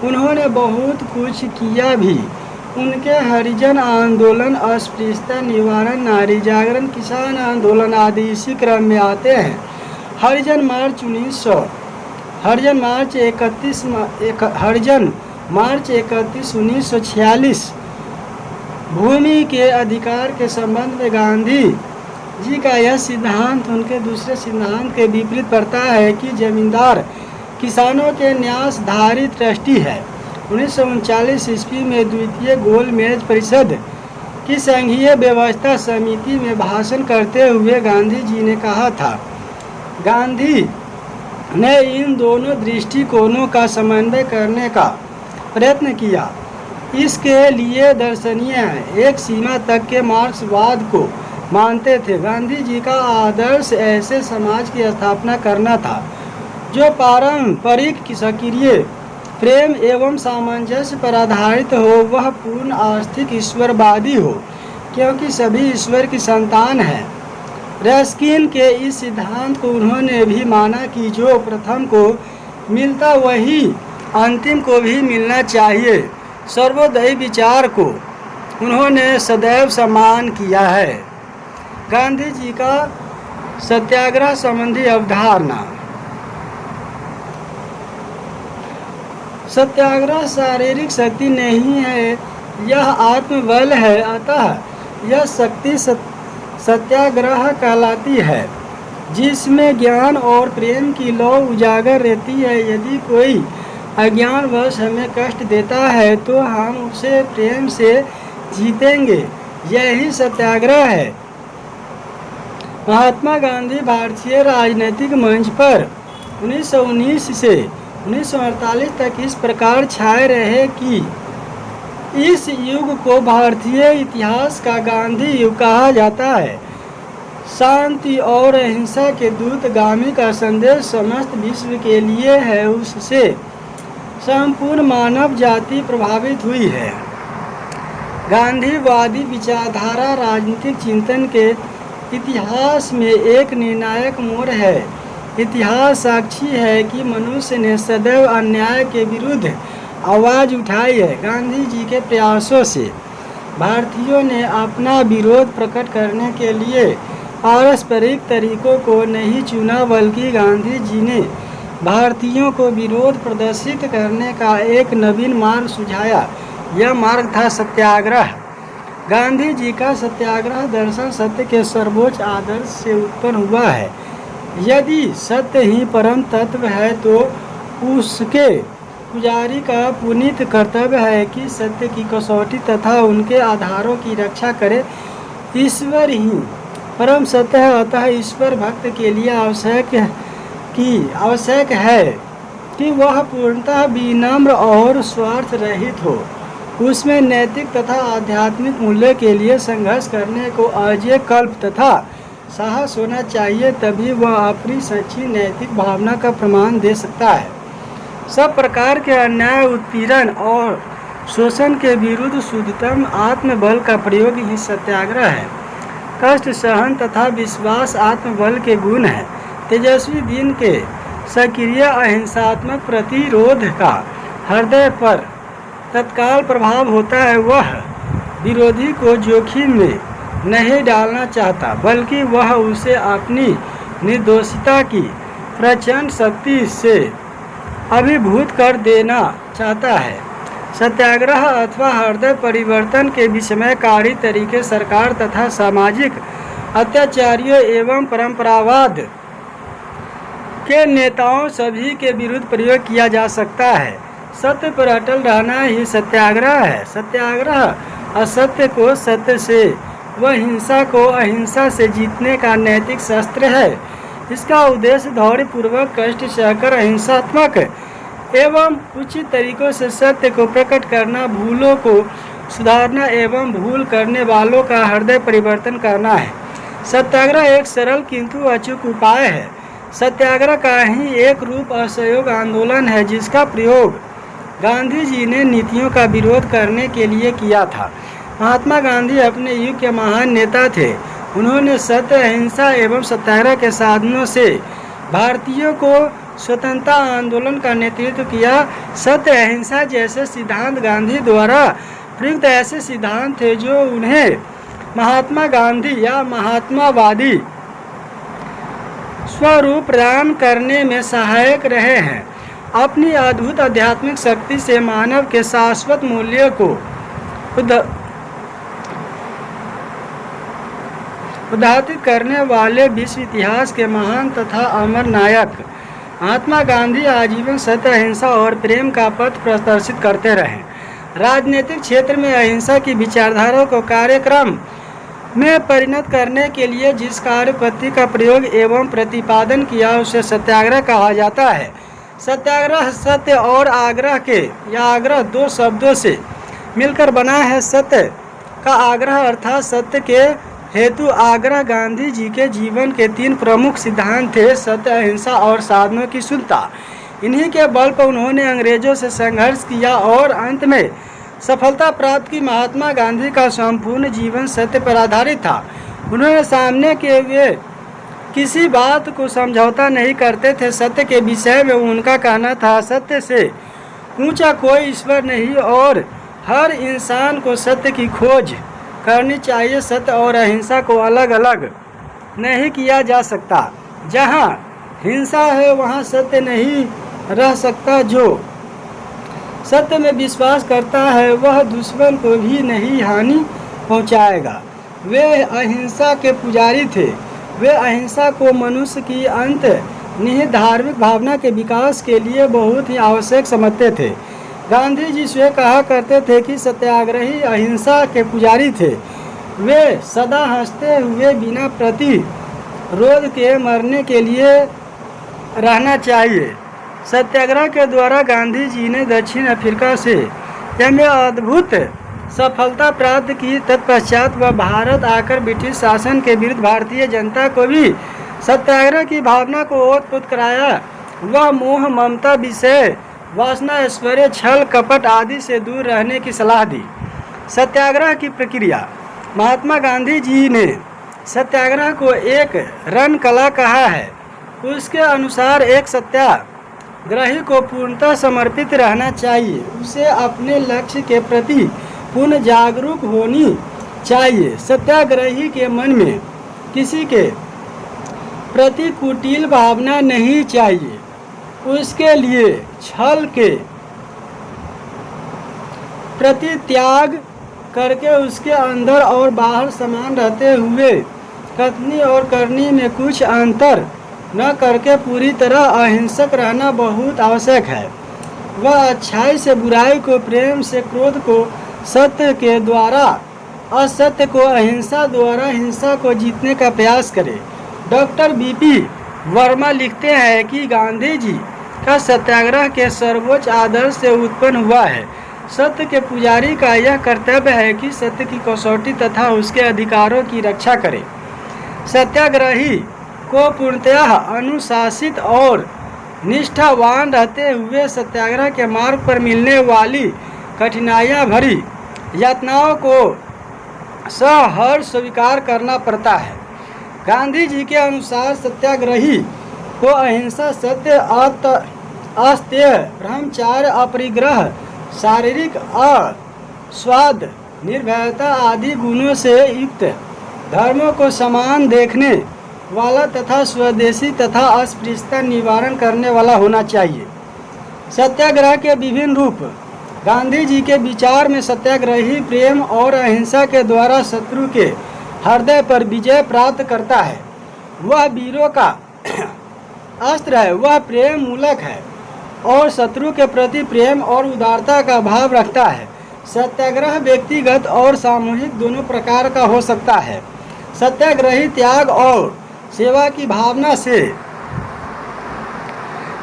उन्होंने बहुत कुछ किया भी। उनके हरिजन आंदोलन, अस्पृश्यता निवारण, नारी जागरण, किसान आंदोलन आदि इसी क्रम में आते हैं। हरिजन मार्च 1946 भूमि के अधिकार के संबंध में गांधी जी का यह सिद्धांत उनके दूसरे सिद्धांत के विपरीत पड़ता है कि जमींदार किसानों के न्यासधारी ट्रस्टी है। 1939 ईस्वी में द्वितीय गोलमेज परिषद की संघीय व्यवस्था समिति में भाषण करते हुए गांधी जी ने कहा था, गांधी ने इन दोनों दृष्टिकोणों का समन्वय करने का प्रयत्न किया। इसके लिए दर्शनीय है, एक सीमा तक के मार्क्सवाद को मानते थे। गांधी जी का आदर्श ऐसे समाज की स्थापना करना था जो पारंपरिक सक्रिय प्रेम एवं सामंजस्य पर आधारित हो। वह पूर्ण आस्तिक ईश्वरवादी हो, क्योंकि सभी ईश्वर की संतान हैं। रस्किन के इस सिद्धांत को उन्होंने भी माना कि जो प्रथम को मिलता वही अंतिम को भी मिलना चाहिए। सर्वोदयी विचार को उन्होंने सदैव सम्मान किया है। गांधी जी का सत्याग्रह संबंधी अवधारणा। सत्याग्रह शारीरिक शक्ति नहीं है, यह आत्मबल है। अतः यह शक्ति सत्याग्रह कहलाती है, जिसमें ज्ञान और प्रेम की लौ उजागर रहती है। यदि कोई अज्ञानवश हमें कष्ट देता है तो हम उसे प्रेम से जीतेंगे, यही सत्याग्रह है। महात्मा गांधी भारतीय राजनीतिक मंच पर 1919 से 1948 तक इस प्रकार छाए रहे कि इस युग को भारतीय इतिहास का गांधी युग कहा जाता है। शांति और अहिंसा के दूतगामी का संदेश समस्त विश्व के लिए है। उससे संपूर्ण मानव जाति प्रभावित हुई है। गांधीवादी विचारधारा राजनीतिक चिंतन के इतिहास में एक निर्णायक मोड़ है। इतिहास साक्षी है कि मनुष्य ने सदैव अन्याय के विरुद्ध आवाज़ उठाई है। गांधी जी के प्रयासों से भारतीयों ने अपना विरोध प्रकट करने के लिए पारस्परिक तरीकों को नहीं चुना, बल्कि गांधी जी ने भारतीयों को विरोध प्रदर्शित करने का एक नवीन मार्ग सुझाया। यह मार्ग था सत्याग्रह। गांधी जी का सत्याग्रह दर्शन सत्य के सर्वोच्च आदर्श से उत्पन्न हुआ है। यदि सत्य ही परम तत्व है तो उसके पुजारी का पुनीत कर्तव्य है कि सत्य की कसौटी तथा उनके आधारों की रक्षा करे। ईश्वर ही परम सत्य है, अतः ईश्वर भक्त के लिए आवश्यक है कि वह पूर्णतः विनम्र और स्वार्थ रहित हो। उसमें नैतिक तथा आध्यात्मिक मूल्य के लिए संघर्ष करने को अजेय कल्प तथा साहस होना चाहिए, तभी वह अपनी सच्ची नैतिक भावना का प्रमाण दे सकता है। सब प्रकार के अन्याय, उत्पीड़न और शोषण के विरुद्ध शुद्धतम आत्मबल का प्रयोग ही सत्याग्रह है। कष्ट सहन तथा विश्वास आत्मबल के गुण हैं। तेजस्वी दिन के सक्रिय अहिंसात्मक प्रतिरोध का हृदय पर तत्काल प्रभाव होता है। वह विरोधी को जोखिम में नहीं डालना चाहता, बल्कि वह उसे अपनी निर्दोषिता की प्रचंड शक्ति से अभिभूत कर देना चाहता है। सत्याग्रह अथवा हृदय परिवर्तन के विस्मयकारी तरीके सरकार तथा सामाजिक अत्याचारियों एवं परंपरावाद के नेताओं सभी के विरुद्ध प्रयोग किया जा सकता है। सत्य पर अटल रहना ही सत्याग्रह है। सत्याग्रह असत्य को सत्य से व हिंसा को अहिंसा से जीतने का नैतिक शस्त्र है। इसका उद्देश्य धैर्यपूर्वक कष्ट सहकर अहिंसात्मक एवं उचित तरीकों से सत्य को प्रकट करना, भूलों को सुधारना एवं भूल करने वालों का हृदय परिवर्तन करना है। सत्याग्रह एक सरल किंतु अचूक उपाय है। सत्याग्रह का ही एक रूप असहयोग आंदोलन है, जिसका प्रयोग गांधी जी ने नीतियों का विरोध करने के लिए किया था। महात्मा गांधी अपने युग के महान नेता थे। उन्होंने सत्य, अहिंसा एवं सत्याग्रह के साधनों से भारतीयों को स्वतंत्रता आंदोलन का नेतृत्व किया। सत्य, अहिंसा जैसे सिद्धांत गांधी द्वारा प्रयुक्त ऐसे सिद्धांत थे जो उन्हें महात्मा गांधी या महात्मावादी स्वरूप प्रदान करने में सहायक रहे हैं। अपनी अद्भुत आध्यात्मिक शक्ति से मानव के शाश्वत मूल्यों को उद्घाटित करने वाले विश्व इतिहास के महान तथा अमर नायक महात्मा गांधी आजीवन सत्य, अहिंसा और प्रेम का पथ प्रदर्शित करते रहे। राजनीतिक क्षेत्र में अहिंसा की विचारधारा को कार्यक्रम में परिणत करने के लिए जिस कार्यपद्धति का प्रयोग एवं प्रतिपादन किया उसे सत्याग्रह कहा जाता है। सत्याग्रह सत्य और आग्रह के या आग्रह दो शब्दों से मिलकर बना है। सत्य का आग्रह अर्थात सत्य के हेतु आग्रह गांधी जी के जीवन के तीन प्रमुख सिद्धांत थे: सत्य, अहिंसा और साधनों की शुद्धता। इन्हीं के बल पर उन्होंने अंग्रेजों से संघर्ष किया और अंत में सफलता प्राप्त की। महात्मा गांधी का संपूर्ण जीवन सत्य पर आधारित था। उन्होंने सामने के वे किसी बात को समझौता नहीं करते थे। सत्य के विषय में उनका कहना था, सत्य से ऊंचा कोई ईश्वर नहीं और हर इंसान को सत्य की खोज करनी चाहिए। सत्य और अहिंसा को अलग अलग नहीं किया जा सकता। जहाँ हिंसा है वहाँ सत्य नहीं रह सकता। जो सत्य में विश्वास करता है वह दुश्मन को भी नहीं हानि पहुँचाएगा। वे अहिंसा के पुजारी थे। वे अहिंसा को मनुष्य की अंत निहित धार्मिक भावना के विकास के लिए बहुत ही आवश्यक समझते थे। गांधी जी स्वयं कहा करते थे कि सत्याग्रही अहिंसा के पुजारी थे। वे सदा हंसते हुए बिना प्रतिरोध के मरने के लिए रहना चाहिए। सत्याग्रह के द्वारा गांधी जी ने दक्षिण अफ्रीका से में अद्भुत सफलता प्राप्त की। तत्पश्चात वह भारत आकर ब्रिटिश शासन के विरुद्ध भारतीय जनता को भी सत्याग्रह की भावना को ओतप्रोत कराया। वह मोह ममता विषय वासना, ऐश्वर्य, छल कपट आदि से दूर रहने की सलाह दी। सत्याग्रह की प्रक्रिया। महात्मा गांधी जी ने सत्याग्रह को एक रण कला कहा है। उसके अनुसार एक सत्याग्रही को पूर्णतः समर्पित रहना चाहिए। उसे अपने लक्ष्य के प्रति पूर्ण जागरूक होनी चाहिए। सत्याग्रही के मन में किसी के प्रति कुटिल भावना नहीं चाहिए। उसके लिए छल के प्रति त्याग करके उसके अंदर और बाहर समान रहते हुए कथनी और करनी में कुछ अंतर न करके पूरी तरह अहिंसक रहना बहुत आवश्यक है। वह अच्छाई से बुराई को, प्रेम से क्रोध को, सत्य के द्वारा असत्य को, अहिंसा द्वारा हिंसा को जीतने का प्रयास करे। डॉक्टर बीपी वर्मा लिखते हैं कि गांधी जी का सत्याग्रह के सर्वोच्च आदर्श से उत्पन्न हुआ है। सत्य के पुजारी का यह कर्तव्य है कि सत्य की कसौटी तथा उसके अधिकारों की रक्षा करे। सत्याग्रही को पूर्णतः अनुशासित और निष्ठावान रहते हुए सत्याग्रह के मार्ग पर मिलने वाली कठिनाइयां भरी यातनाओं को सहर्ष स्वीकार करना पड़ता है। गांधी जी के अनुसार सत्याग्रही को अहिंसा, सत्य, अस्तेय, ब्रह्मचार्य, अपरिग्रह, शारीरिक अस्वाद, निर्भयता आदि गुणों से युक्त, धर्मों को समान देखने वाला तथा स्वदेशी तथा अस्पृश्यता निवारण करने वाला होना चाहिए। सत्याग्रह के विभिन्न रूप। गांधी जी के विचार में सत्याग्रही प्रेम और अहिंसा के द्वारा शत्रु के हृदय पर विजय प्राप्त करता है। वह वीरों का अस्त्र है। वह प्रेम मूलक है और शत्रु के प्रति प्रेम और उदारता का भाव रखता है। सत्याग्रह व्यक्तिगत और सामूहिक दोनों प्रकार का हो सकता है। सत्याग्रही त्याग और सेवा की भावना से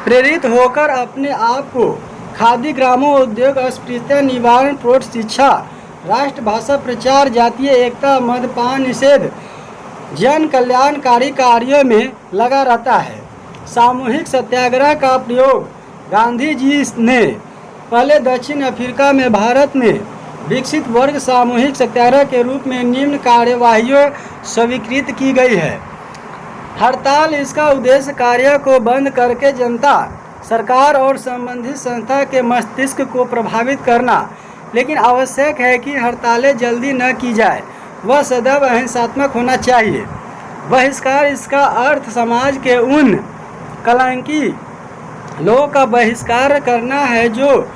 प्रेरित होकर अपने आप को खादी ग्रामोद्योग, अस्पृश्यता निवारण, प्रौढ़ शिक्षा, राष्ट्रभाषा प्रचार, जातीय एकता, मद्यपान निषेध, जन कल्याणकारी कार्यों में लगा रहता है। सामूहिक सत्याग्रह का प्रयोग गांधी जी ने पहले दक्षिण अफ्रीका में भारत में विकसित वर्ग सामूहिक सत्याग्रह के रूप में निम्न कार्यवाहियों स्वीकृत की गई है। हड़ताल। इसका उद्देश्य कार्य को बंद करके जनता, सरकार और संबंधित संस्था के मस्तिष्क को प्रभावित करना, लेकिन आवश्यक है कि हड़तालें जल्दी न की जाए। वह सदैव अहिंसात्मक होना चाहिए। बहिष्कार। इसका अर्थ समाज के उन कलंकी लोगों का बहिष्कार करना है जो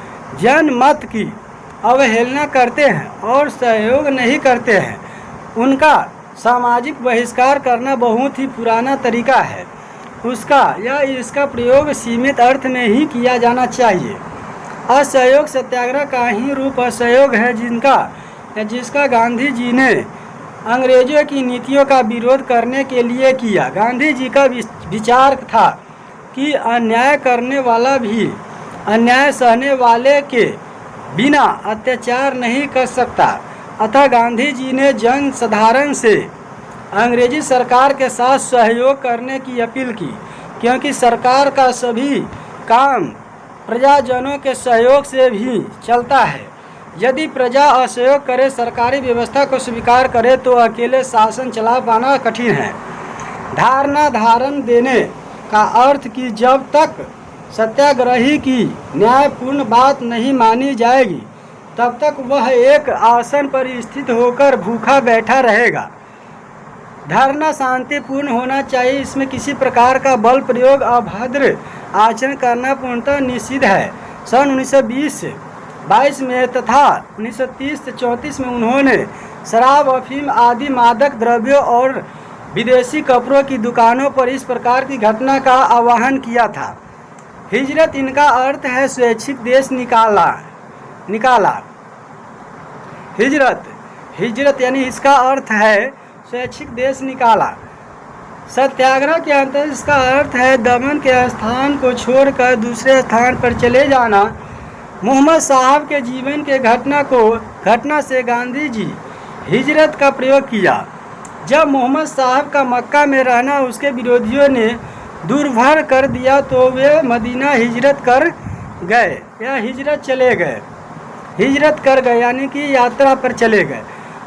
जनमत की अवहेलना करते हैं और सहयोग नहीं करते हैं। उनका सामाजिक बहिष्कार करना बहुत ही पुराना तरीका है। इसका प्रयोग सीमित अर्थ में ही किया जाना चाहिए। असहयोग सत्याग्रह का ही रूप असहयोग है जिसका गांधी जी ने अंग्रेजों की नीतियों का विरोध करने के लिए किया। गांधी जी का विचार था कि अन्याय करने वाला भी अन्याय सहने वाले के बिना अत्याचार नहीं कर सकता। अतः गांधी जी ने जन साधारण से अंग्रेजी सरकार के साथ सहयोग करने की अपील की, क्योंकि सरकार का सभी काम प्रजाजनों के सहयोग से भी चलता है। यदि प्रजा असहयोग करे, सरकारी व्यवस्था को स्वीकार करे तो अकेले शासन चला पाना कठिन है। धारण देने का अर्थ कि जब तक सत्याग्रही की न्यायपूर्ण बात नहीं मानी जाएगी तब तक वह एक आसन पर स्थित होकर भूखा बैठा रहेगा। धरना शांतिपूर्ण होना चाहिए। इसमें किसी प्रकार का बल प्रयोग, अभद्र आचरण करना पूर्णतः निषिद्ध है। सन 1920-22 में तथा 1930-34 में उन्होंने शराब, अफीम आदि मादक द्रव्यों और विदेशी कपड़ों की दुकानों पर इस प्रकार की घटना का आह्वान किया था। हिजरत। इनका अर्थ है स्वैच्छिक देश निकाला। हिजरत यानी इसका अर्थ है स्वैच्छिक देश निकाला। सत्याग्रह के अंतर्गत इसका अर्थ है दमन के स्थान को छोड़कर दूसरे स्थान पर चले जाना। मोहम्मद साहब के जीवन के घटना से गांधी जी हिजरत का प्रयोग किया। जब मोहम्मद साहब का मक्का में रहना उसके विरोधियों ने दुर्भर कर दिया तो वे मदीना हिजरत कर गए या हिजरत चले गए, हिजरत कर गए यानी कि यात्रा पर चले गए,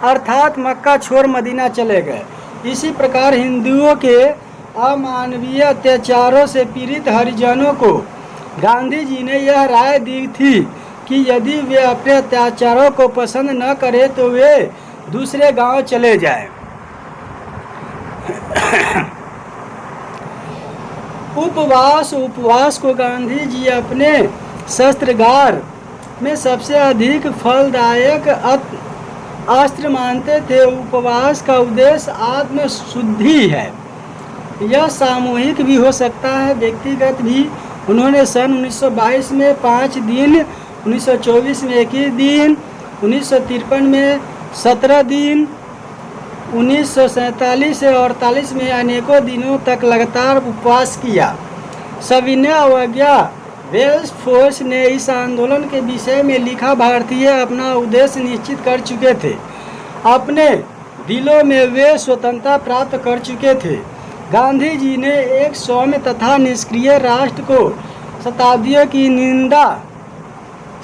अर्थात मक्का छोड़ मदीना चले गए। इसी प्रकार हिंदुओं के अमानवीय अत्याचारों से पीड़ित हरिजनों को गांधी जी ने यह राय दी थी कि यदि वे अपने अत्याचारों को पसंद न करें तो वे दूसरे गांव चले जाएं। उपवास को गांधी जी अपने शस्त्रागार में सबसे अधिक फलदायक अस्त्र मानते थे। उपवास का उद्देश्य आत्म शुद्धि है। यह सामूहिक भी हो सकता है, व्यक्तिगत भी। उन्होंने सन 1922 में 5 दिन, 1924 में 21 दिन, 1953 में 17 दिन, 1947 से 48 में अनेकों दिनों तक लगातार उपवास किया। सविनय अवज्ञा वेल्स फोर्स ने इस आंदोलन के विषय में लिखा, भारतीय अपना उद्देश्य निश्चित कर चुके थे, अपने दिलों में वे स्वतंत्रता प्राप्त कर चुके थे। गांधी जी ने एक सौम्य तथा निष्क्रिय राष्ट्र को शताब्दियों की निंदा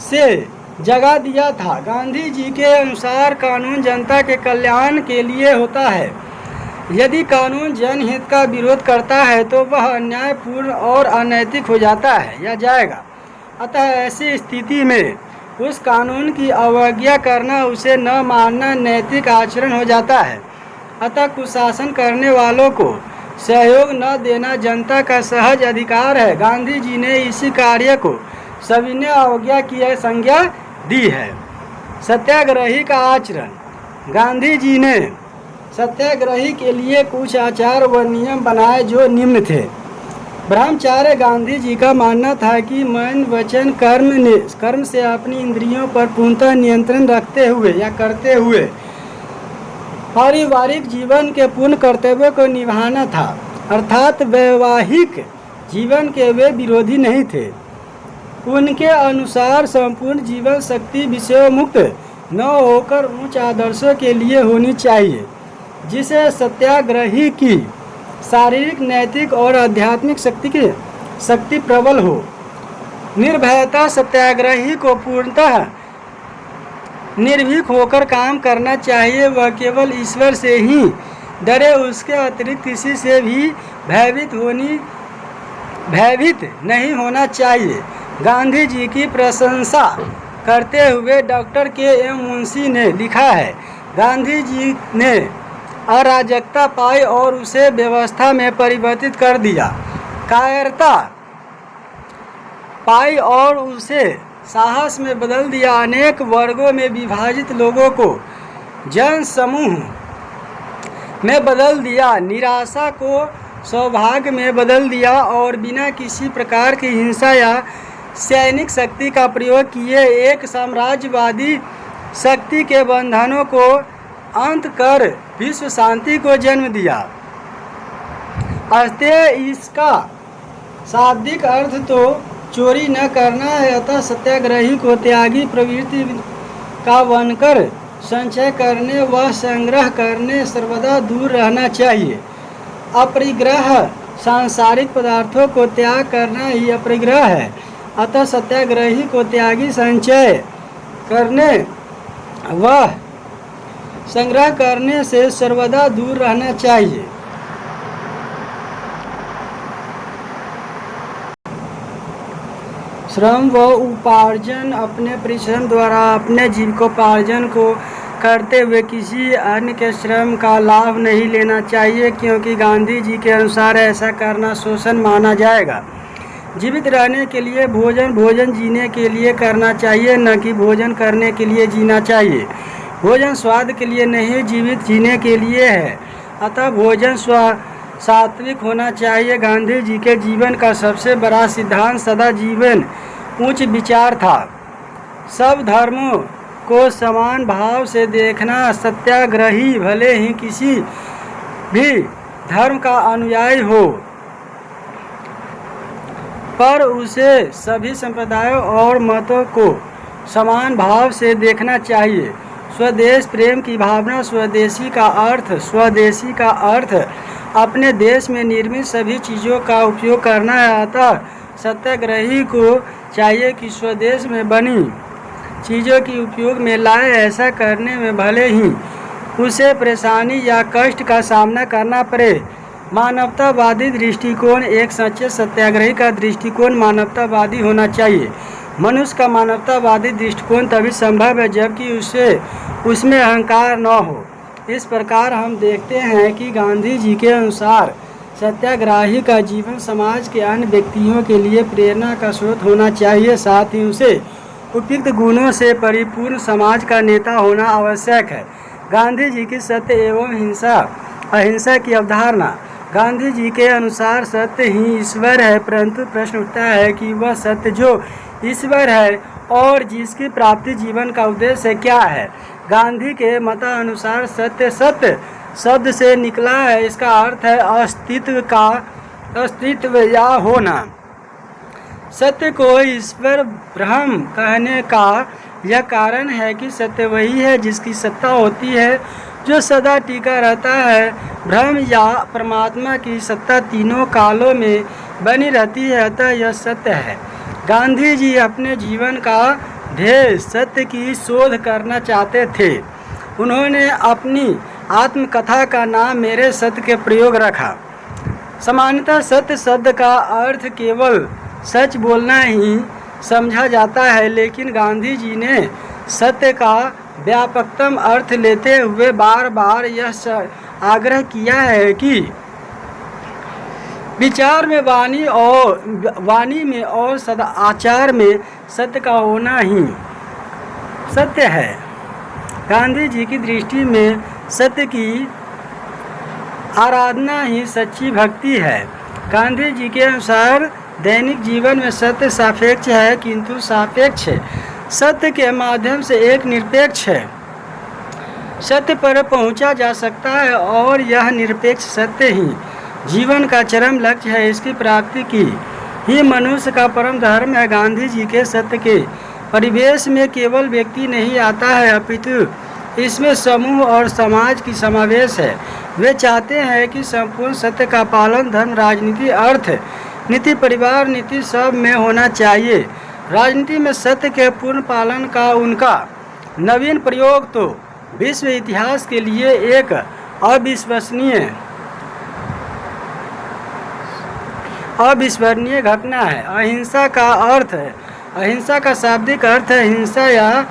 से जगा दिया था। गांधी जी के अनुसार कानून जनता के कल्याण के लिए होता है। यदि कानून जनहित का विरोध करता है तो वह अन्यायपूर्ण और अनैतिक हो जाता है या जाएगा। अतः ऐसी स्थिति में उस कानून की अवज्ञा करना, उसे न मानना नैतिक आचरण हो जाता है। अतः कुशासन करने वालों को सहयोग न देना जनता का सहज अधिकार है। गांधी जी ने इसी कार्य को सविनय अवज्ञा की संज्ञा दी है। सत्याग्रही का आचरण। गांधी जी ने सत्याग्रही के लिए कुछ आचार व नियम बनाए जो निम्न थे। ब्रह्मचार्य। गांधी जी का मानना था कि मन वचन कर्म से अपनी इंद्रियों पर पूर्णतः नियंत्रण रखते हुए या करते हुए पारिवारिक जीवन के पूर्ण कर्तव्यों को निभाना था, अर्थात वैवाहिक जीवन के वे विरोधी नहीं थे। उनके अनुसार संपूर्ण जीवन शक्ति विषय मुक्त न होकर उच्च आदर्शों के लिए होनी चाहिए, जिसे सत्याग्रही की शारीरिक, नैतिक और आध्यात्मिक शक्ति प्रबल हो। निर्भयता। सत्याग्रही को पूर्णतः निर्भीक होकर काम करना चाहिए। वह केवल ईश्वर से ही डरे, उसके अतिरिक्त किसी से भी भयभीत नहीं होना चाहिए। गांधी जी की प्रशंसा करते हुए डॉक्टर के.एम. मुंशी ने लिखा है, गांधी जी ने अराजकता पाई और उसे व्यवस्था में परिवर्तित कर दिया। कायरता पाई और उसे साहस में बदल दिया। अनेक वर्गों में विभाजित लोगों को जन समूह में बदल दिया। निराशा को सौभाग्य में बदल दिया और बिना किसी प्रकार की हिंसा या सैनिक शक्ति का प्रयोग किए एक साम्राज्यवादी शक्ति के बंधनों को अंत कर विश्व शांति को जन्म दिया। अतः इसका शाब्दिक अर्थ तो चोरी न करना है। अतः सत्याग्रही को त्यागी प्रवृत्ति का बनकर संचय करने व संग्रह करने सर्वदा दूर रहना चाहिए। अपरिग्रह। सांसारिक पदार्थों को त्याग करना ही अपरिग्रह है। अतः सत्याग्रही को त्यागी संचय करने व संग्रह करने से सर्वदा दूर रहना चाहिए। श्रम व उपार्जन। अपने परिश्रम द्वारा अपने जीविकोपार्जन को करते हुए किसी अन्य के श्रम का लाभ नहीं लेना चाहिए, क्योंकि गांधी जी के अनुसार ऐसा करना शोषण माना जाएगा। जीवित रहने के लिए भोजन जीने के लिए करना चाहिए, न कि भोजन करने के लिए जीना चाहिए। भोजन स्वाद के लिए नहीं, जीवित जीने के लिए है। अतः भोजन सात्विक होना चाहिए। गांधी जी के जीवन का सबसे बड़ा सिद्धांत सदा जीवन उच्च विचार था। सब धर्मों को समान भाव से देखना। सत्याग्रही भले ही किसी भी धर्म का अनुयायी हो, पर उसे सभी संप्रदायों और मतों को समान भाव से देखना चाहिए। स्वदेश प्रेम की भावना। स्वदेशी का अर्थ अपने देश में निर्मित सभी चीज़ों का उपयोग करना है। अतः सत्याग्रही को चाहिए कि स्वदेश में बनी चीज़ों की उपयोग में लाए। ऐसा करने में भले ही उसे परेशानी या कष्ट का सामना करना पड़े। मानवतावादी दृष्टिकोण एक सच्चे सत्याग्रही का दृष्टिकोण मानवतावादी होना चाहिए। मनुष्य का मानवतावादी दृष्टिकोण तभी संभव है जबकि उसमें अहंकार न हो। इस प्रकार हम देखते हैं कि गांधी जी के अनुसार सत्याग्रही का जीवन समाज के अन्य व्यक्तियों के लिए प्रेरणा का स्रोत होना चाहिए। साथ ही उसे उपयुक्त गुणों से परिपूर्ण समाज का नेता होना आवश्यक है। गांधी जी की सत्य एवं अहिंसा की अवधारणा। गांधी जी के अनुसार सत्य ही ईश्वर है, परंतु प्रश्न उठता है कि वह सत्य जो ईश्वर है और जिसकी प्राप्ति जीवन का उद्देश्य क्या है। गांधी के मतानुसार सत्य शब्द से निकला है। इसका अर्थ है अस्तित्व या होना। सत्य को ईश्वर ब्रह्म कहने का यह कारण है कि सत्य वही है जिसकी सत्ता होती है, जो सदा टिका रहता है। ब्रह्म या परमात्मा की सत्ता तीनों कालों में बनी रहती है, अतः यह सत्य है। गांधी जी अपने जीवन का ध्येय सत्य की शोध करना चाहते थे। उन्होंने अपनी आत्मकथा का नाम मेरे सत्य के प्रयोग रखा। सामान्यतः सत्य शब्द का अर्थ केवल सच बोलना ही समझा जाता है, लेकिन गांधी जी ने सत्य का व्यापकतम अर्थ लेते हुए बार बार यह आग्रह किया है कि विचार में वाणी में और सदाचार में सत्य का होना ही सत्य है। गांधी जी की दृष्टि में सत्य की आराधना ही सच्ची भक्ति है। गांधी जी के अनुसार दैनिक जीवन में सत्य सापेक्ष है, किंतु सापेक्ष सत्य के माध्यम से एक निरपेक्ष है सत्य पर पहुंचा जा सकता है और यह निरपेक्ष सत्य ही जीवन का चरम लक्ष्य है। इसकी प्राप्ति की ही मनुष्य का परम धर्म है। गांधी जी के सत्य के परिवेश में केवल व्यक्ति नहीं आता है, अपितु इसमें समूह और समाज की समावेश है। वे चाहते हैं कि संपूर्ण सत्य का पालन धर्म, राजनीति, अर्थ नीति, परिवार नीति सब में होना चाहिए। राजनीति में सत्य के पूर्ण पालन का उनका नवीन प्रयोग तो विश्व इतिहास के लिए एक अविस्मरणीय घटना है। अहिंसा का शाब्दिक अर्थ है हिंसा या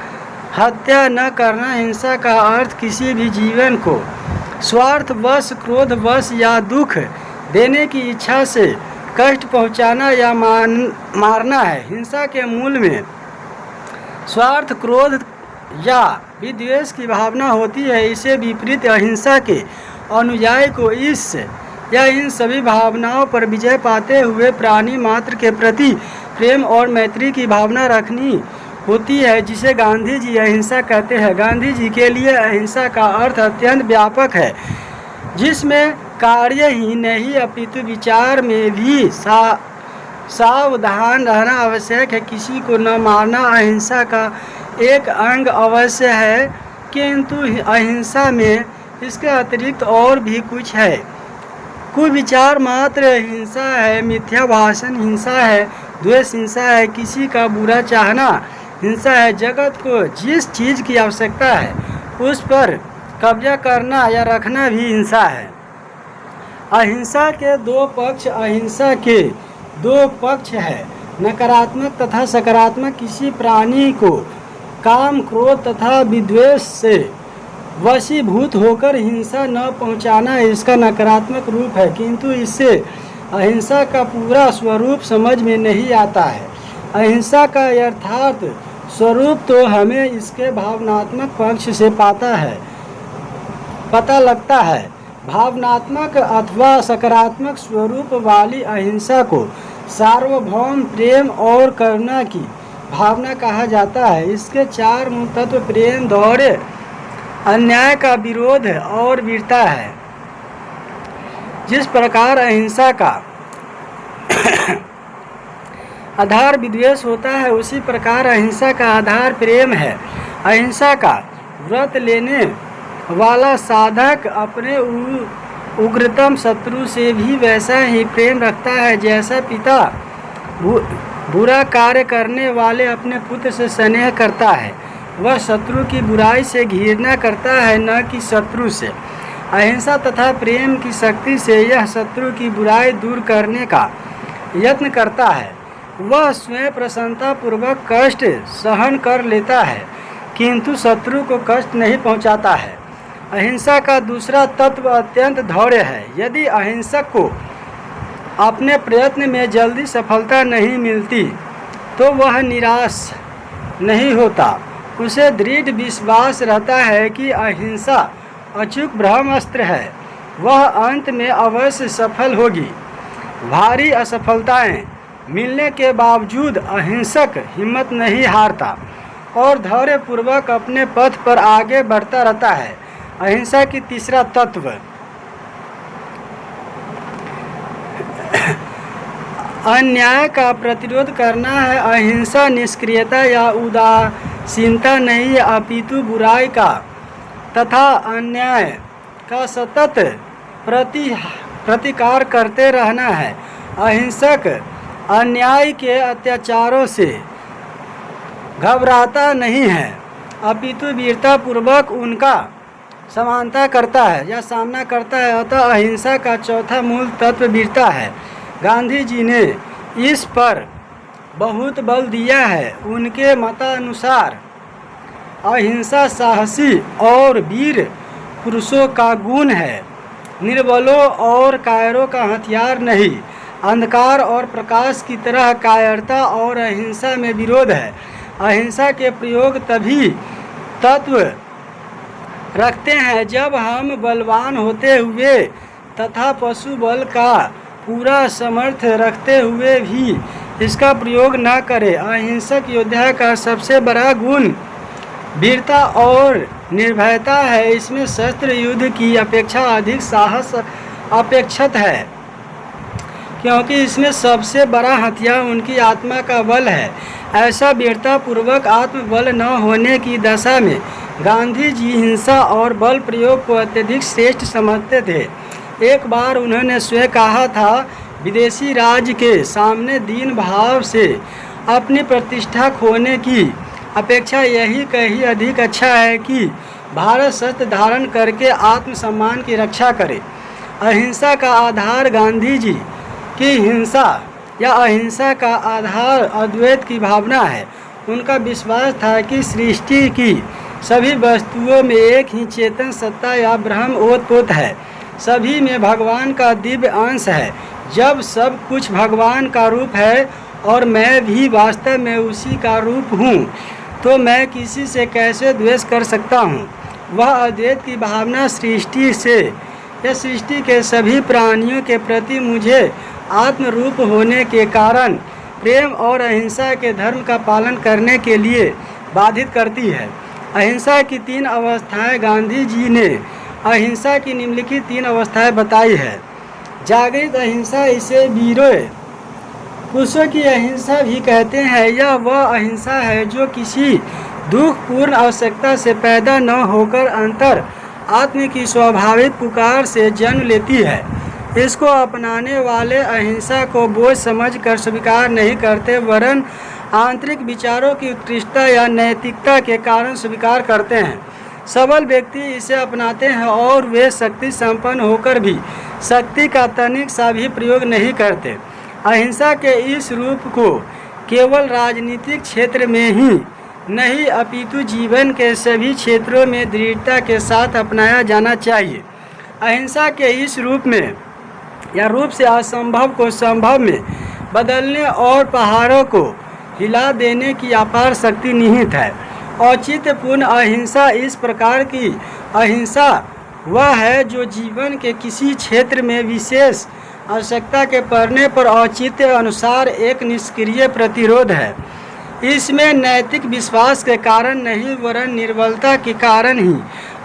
हत्या न करना। हिंसा का अर्थ किसी भी जीवन को स्वार्थवश, क्रोधवश या दुख देने की इच्छा से कष्ट पहुंचाना या मारना है। हिंसा के मूल में स्वार्थ, क्रोध या विद्वेष की भावना होती है। इसे विपरीत अहिंसा के अनुयायी को इन सभी भावनाओं पर विजय पाते हुए प्राणी मात्र के प्रति प्रेम और मैत्री की भावना रखनी होती है, जिसे गांधी जी अहिंसा कहते हैं। गांधी जी के लिए अहिंसा का अर्थ अत्यंत व्यापक है, जिसमें कार्य ही नहीं अपितु विचार में भी सावधान रहना आवश्यक है। किसी को न मारना अहिंसा का एक अंग अवश्य है, किंतु अहिंसा में इसके अतिरिक्त और भी कुछ है। कुविचार मात्र हिंसा है, मिथ्या भाषण हिंसा है, द्वेष हिंसा है, किसी का बुरा चाहना हिंसा है, जगत को जिस चीज़ की आवश्यकता है उस पर कब्जा करना या रखना भी हिंसा है। अहिंसा के दो पक्ष है, नकारात्मक तथा सकारात्मक। किसी प्राणी को काम, क्रोध तथा विद्वेष से वशीभूत होकर हिंसा न पहुंचाना इसका नकारात्मक रूप है, किंतु इससे अहिंसा का पूरा स्वरूप समझ में नहीं आता है। अहिंसा का यथार्थ स्वरूप तो हमें इसके भावनात्मक पक्ष से पता लगता है। भावनात्मक अथवा सकारात्मक स्वरूप वाली अहिंसा को सार्वभौम प्रेम और करुणा की भावना कहा जाता है। इसके चार मूल तत्व प्रेम, धैर्य, अन्याय का विरोध और वीरता है। जिस प्रकार अहिंसा का आधार विद्वेष होता है, उसी प्रकार अहिंसा का आधार प्रेम है। अहिंसा का व्रत लेने वाला साधक अपने उग्रतम शत्रु से भी वैसा ही प्रेम रखता है जैसा बुरा कार्य करने वाले अपने पुत्र से स्नेह करता है, वह शत्रु की बुराई से घृणा करता है, न कि शत्रु से। अहिंसा तथा प्रेम की शक्ति से यह शत्रु की बुराई दूर करने का यत्न करता है। वह स्वयं प्रसन्नतापूर्वक कष्ट सहन कर लेता है, किंतु शत्रु को कष्ट नहीं पहुंचाता है। अहिंसा का दूसरा तत्व अत्यंत धैर्य है। यदि अहिंसक को अपने प्रयत्न में जल्दी सफलता नहीं मिलती तो वह निराश नहीं होता। उसे दृढ़ विश्वास रहता है कि अहिंसा अचूक ब्रह्मास्त्र है, वह अंत में अवश्य सफल होगी। भारी असफलताएं मिलने के बावजूद अहिंसक हिम्मत नहीं हारता और धैर्यपूर्वक अपने पथ पर आगे बढ़ता रहता है। अहिंसा की तीसरा तत्व अन्याय का प्रतिरोध करना है। अहिंसा निष्क्रियता या उदासीनता नहीं है, अपितु बुराई का तथा अन्याय का सतत प्रतिकार करते रहना है। अहिंसक अन्याय के अत्याचारों से घबराता नहीं है, अपितु वीरतापूर्वक उनका समानता करता है या सामना करता है। अतः अहिंसा का चौथा मूल तत्व वीरता है। गांधी जी ने इस पर बहुत बल दिया है। उनके मतानुसार अहिंसा साहसी और वीर पुरुषों का गुण है, निर्बलों और कायरों का हथियार नहीं। अंधकार और प्रकाश की तरह कायरता और अहिंसा में विरोध है। अहिंसा के प्रयोग तभी तत्व रखते हैं जब हम बलवान होते हुए तथा पशु बल का पूरा सामर्थ्य रखते हुए भी इसका प्रयोग न करें। अहिंसक योद्धा का सबसे बड़ा गुण वीरता और निर्भयता है। इसमें शस्त्र युद्ध की अपेक्षा अधिक साहस अपेक्षित है, क्योंकि इसमें सबसे बड़ा हथियार उनकी आत्मा का बल है। ऐसा वीरतापूर्वक आत्मबल न होने की दशा में गांधी जी हिंसा और बल प्रयोग को अत्यधिक श्रेष्ठ समझते थे। एक बार उन्होंने स्वयं कहा था, विदेशी राज के सामने दीन भाव से अपनी प्रतिष्ठा खोने की अपेक्षा यही कहीं अधिक अच्छा है कि भारत शस्त्र धारण करके आत्मसम्मान की रक्षा करे। अहिंसा का आधार गांधी जी की हिंसा या अहिंसा का आधार अद्वैत की भावना है। उनका विश्वास था कि सृष्टि की सभी वस्तुओं में एक ही चेतन सत्ता या ब्रह्म ओतप्रोत है, सभी में भगवान का दिव्य अंश है। जब सब कुछ भगवान का रूप है और मैं भी वास्तव में उसी का रूप हूँ, तो मैं किसी से कैसे द्वेष कर सकता हूँ। वह अद्वैत की भावना सृष्टि से या सृष्टि के सभी प्राणियों के प्रति मुझे आत्म रूप होने के कारण प्रेम और अहिंसा के धर्म का पालन करने के लिए बाधित करती है। अहिंसा की 3 अवस्थाएं गांधी जी ने अहिंसा की निम्नलिखित 3 अवस्थाएं बताई है। जागृत अहिंसा, इसे वीरों पुरुषों की अहिंसा भी कहते हैं। यह वह अहिंसा है जो किसी दुखपूर्ण आवश्यकता से पैदा न होकर अंतर आत्म की स्वाभाविक पुकार से जन्म लेती है। इसको अपनाने वाले अहिंसा को बोझ समझकर स्वीकार नहीं करते, वरन आंतरिक विचारों की उत्कृष्टता या नैतिकता के कारण स्वीकार करते हैं। सबल व्यक्ति इसे अपनाते हैं और वे शक्ति संपन्न होकर भी शक्ति का तनिक सा भी प्रयोग नहीं करते। अहिंसा के इस रूप को केवल राजनीतिक क्षेत्र में ही नहीं, अपितु जीवन के सभी क्षेत्रों में दृढ़ता के साथ अपनाया जाना चाहिए। अहिंसा के इस रूप में या रूप से असंभव को संभव में बदलने और पहाड़ों को हिला देने की अपार शक्ति निहित है। औचित्यपूर्ण अहिंसा, इस प्रकार की अहिंसा वह है जो जीवन के किसी क्षेत्र में विशेष आवश्यकता के पड़ने पर औचित्य अनुसार एक निष्क्रिय प्रतिरोध है। इसमें नैतिक विश्वास के कारण नहीं, वरन निर्बलता के कारण ही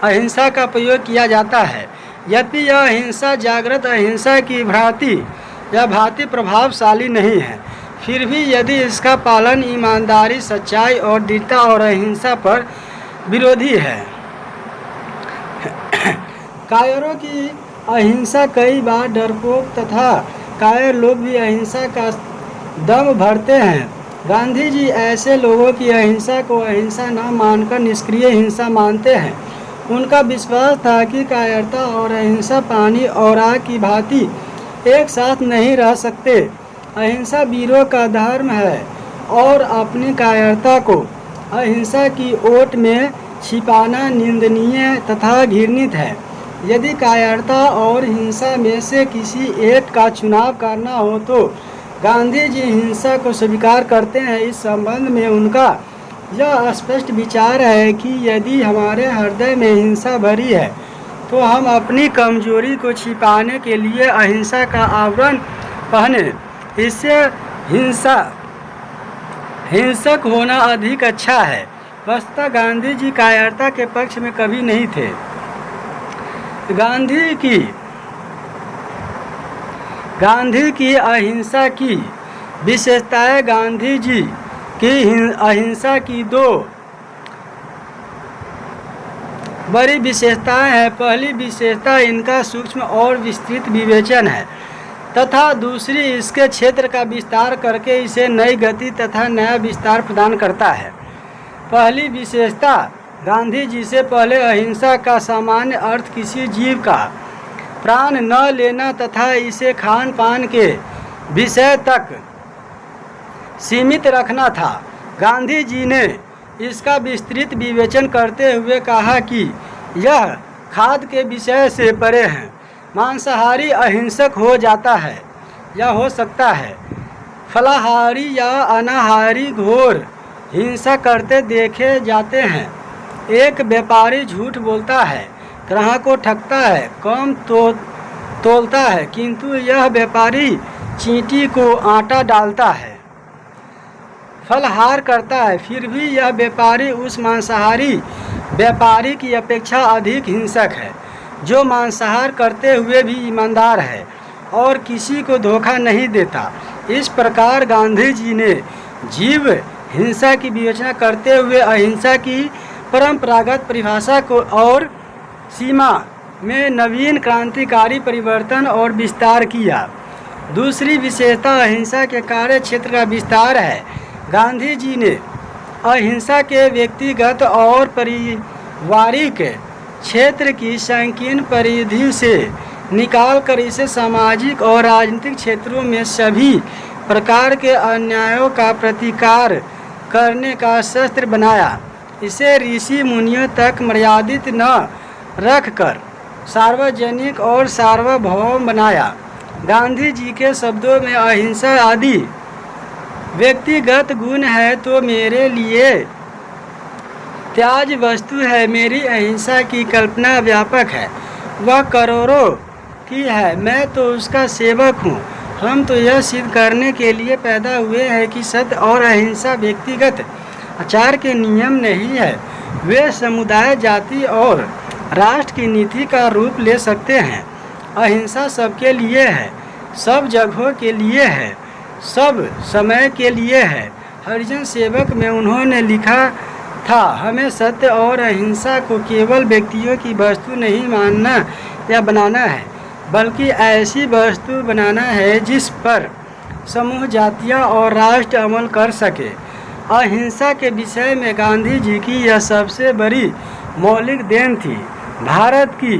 अहिंसा का प्रयोग किया जाता है। यद्यपि यह अहिंसा जागृत अहिंसा की भांति प्रभावशाली नहीं है, फिर भी यदि इसका पालन ईमानदारी, सच्चाई और दृढ़ता और अहिंसा पर विरोधी है। कायरों की अहिंसा कई बार डरपोक तथा कायर लोग भी अहिंसा का दम भरते हैं। गांधी जी ऐसे लोगों की अहिंसा को अहिंसा न मानकर निष्क्रिय हिंसा मानते हैं। उनका विश्वास था कि कायरता और अहिंसा पानी और आग की भांति एक साथ नहीं रह सकते। अहिंसा वीरों का धर्म है और अपनी कायरता को अहिंसा की ओट में छिपाना निंदनीय तथा घृणित है। यदि कायरता और हिंसा में से किसी एक का चुनाव करना हो तो गांधी जी हिंसा को स्वीकार करते हैं। इस संबंध में उनका यह स्पष्ट विचार है कि यदि हमारे हृदय में हिंसा भरी है तो हम अपनी कमजोरी को छिपाने के लिए अहिंसा का आवरण पहने। इससे हिंसक होना अधिक अच्छा है। वस्तुतः गांधी जी कायरता के पक्ष में कभी नहीं थे। गांधी की अहिंसा की विशेषताएं। गांधी जी की अहिंसा की दो बड़ी विशेषताएं हैं। पहली विशेषता इनका सूक्ष्म और विस्तृत विवेचन है तथा दूसरी इसके क्षेत्र का विस्तार करके इसे नई गति तथा नया विस्तार प्रदान करता है। पहली विशेषता, गांधी जी से पहले अहिंसा का सामान्य अर्थ किसी जीव का प्राण न लेना तथा इसे खान पान के विषय तक सीमित रखना था। गांधी जी ने इसका विस्तृत विवेचन करते हुए कहा कि यह खाद्य के विषय से परे है। मांसाहारी अहिंसक हो जाता है या हो सकता है। फलाहारी या अनाहारी घोर हिंसा करते देखे जाते हैं। एक व्यापारी झूठ बोलता है, ग्राहक को ठगता है, कम तोलता है, किंतु यह व्यापारी चींटी को आटा डालता है, फलहार करता है। फिर भी यह व्यापारी उस मांसाहारी व्यापारी की अपेक्षा अधिक हिंसक है जो मांसाहार करते हुए भी ईमानदार है और किसी को धोखा नहीं देता। इस प्रकार गांधी जी ने जीव हिंसा की विवेचना करते हुए अहिंसा की परंपरागत परिभाषा को और सीमा में नवीन क्रांतिकारी परिवर्तन और विस्तार किया। दूसरी विशेषता अहिंसा के कार्य क्षेत्र का विस्तार है। गांधी जी ने अहिंसा के व्यक्तिगत और पारिवारिक क्षेत्र की संकीर्ण परिधि से निकालकर इसे सामाजिक और राजनीतिक क्षेत्रों में सभी प्रकार के अन्यायों का प्रतिकार करने का शस्त्र बनाया। इसे ऋषि मुनियों तक मर्यादित न रखकर सार्वजनिक और सार्वभौम बनाया। गांधी जी के शब्दों में अहिंसा आदि व्यक्तिगत गुण है तो मेरे लिए त्याज्य वस्तु है। मेरी अहिंसा की कल्पना व्यापक है, वह करोड़ों की है, मैं तो उसका सेवक हूँ। हम तो यह सिद्ध करने के लिए पैदा हुए हैं कि सत्य और अहिंसा व्यक्तिगत आचार के नियम नहीं है, वे समुदाय, जाति और राष्ट्र की नीति का रूप ले सकते हैं। अहिंसा सबके लिए है, सब जगहों के लिए है, सब समय के लिए है। हरिजन सेवक में उन्होंने लिखा था, हमें सत्य और अहिंसा को केवल व्यक्तियों की वस्तु नहीं मानना या बनाना है, बल्कि ऐसी वस्तु बनाना है जिस पर समूह, जातियाँ और राष्ट्र अमल कर सके। अहिंसा के विषय में गांधी जी की यह सबसे बड़ी मौलिक देन थी। भारत की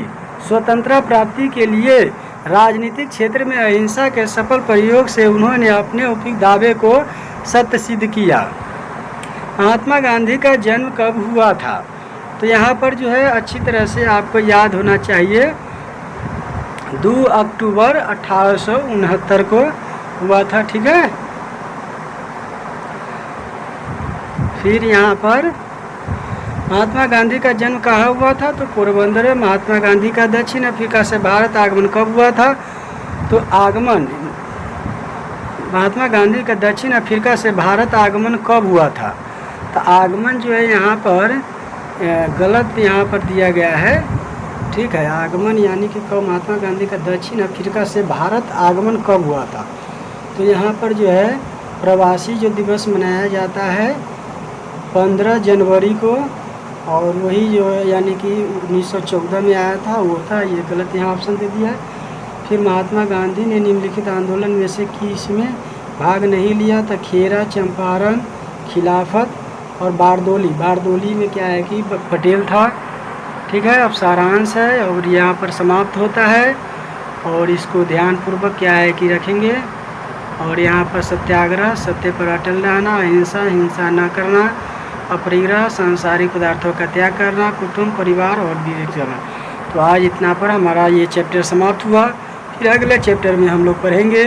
स्वतंत्रता प्राप्ति के लिए राजनीतिक क्षेत्र में अहिंसा के सफल प्रयोग से उन्होंने अपने उपयुक्त दावे को सत्य सिद्ध किया। महात्मा गांधी का जन्म कब हुआ था? तो यहाँ पर जो है अच्छी तरह से आपको याद होना चाहिए, 2 अक्टूबर 1869 को हुआ था। ठीक है। फिर यहाँ पर महात्मा गांधी का जन्म कहाँ हुआ था? तो पोरबंदर में। महात्मा गांधी का दक्षिण अफ्रीका से भारत आगमन कब हुआ था? तो महात्मा गांधी का दक्षिण अफ्रीका से भारत आगमन कब हुआ था? तो आगमन जो है यहाँ पर गलत यहाँ पर दिया गया है। ठीक है, आगमन यानी कि कब महात्मा गांधी का दक्षिण अफ्रीका से भारत आगमन कब हुआ था? तो यहाँ पर जो है प्रवासी जो दिवस मनाया जाता है 15 जनवरी को, और वही जो है यानी कि 1914 में आया था वो था, ये गलत यहाँ ऑप्शन दे दिया है। फिर महात्मा गांधी ने निम्नलिखित आंदोलन में से किसमें भाग नहीं लिया था खेरा, चंपारण, खिलाफत और बारदोली में क्या है कि पटेल था। ठीक है, अब सारांश है और यहाँ पर समाप्त होता है और इसको ध्यानपूर्वक क्या है कि रखेंगे। और यहाँ पर सत्याग्रह, सत्य पर अटल रहना, अहिंसा, हिंसा न करना, अपरिग्रह, सांसारिक पदार्थों का त्याग करना, कुटुंब, परिवार और विवेक चलना। तो आज इतना पर हमारा ये चैप्टर समाप्त हुआ। फिर अगले चैप्टर में हम लोग पढ़ेंगे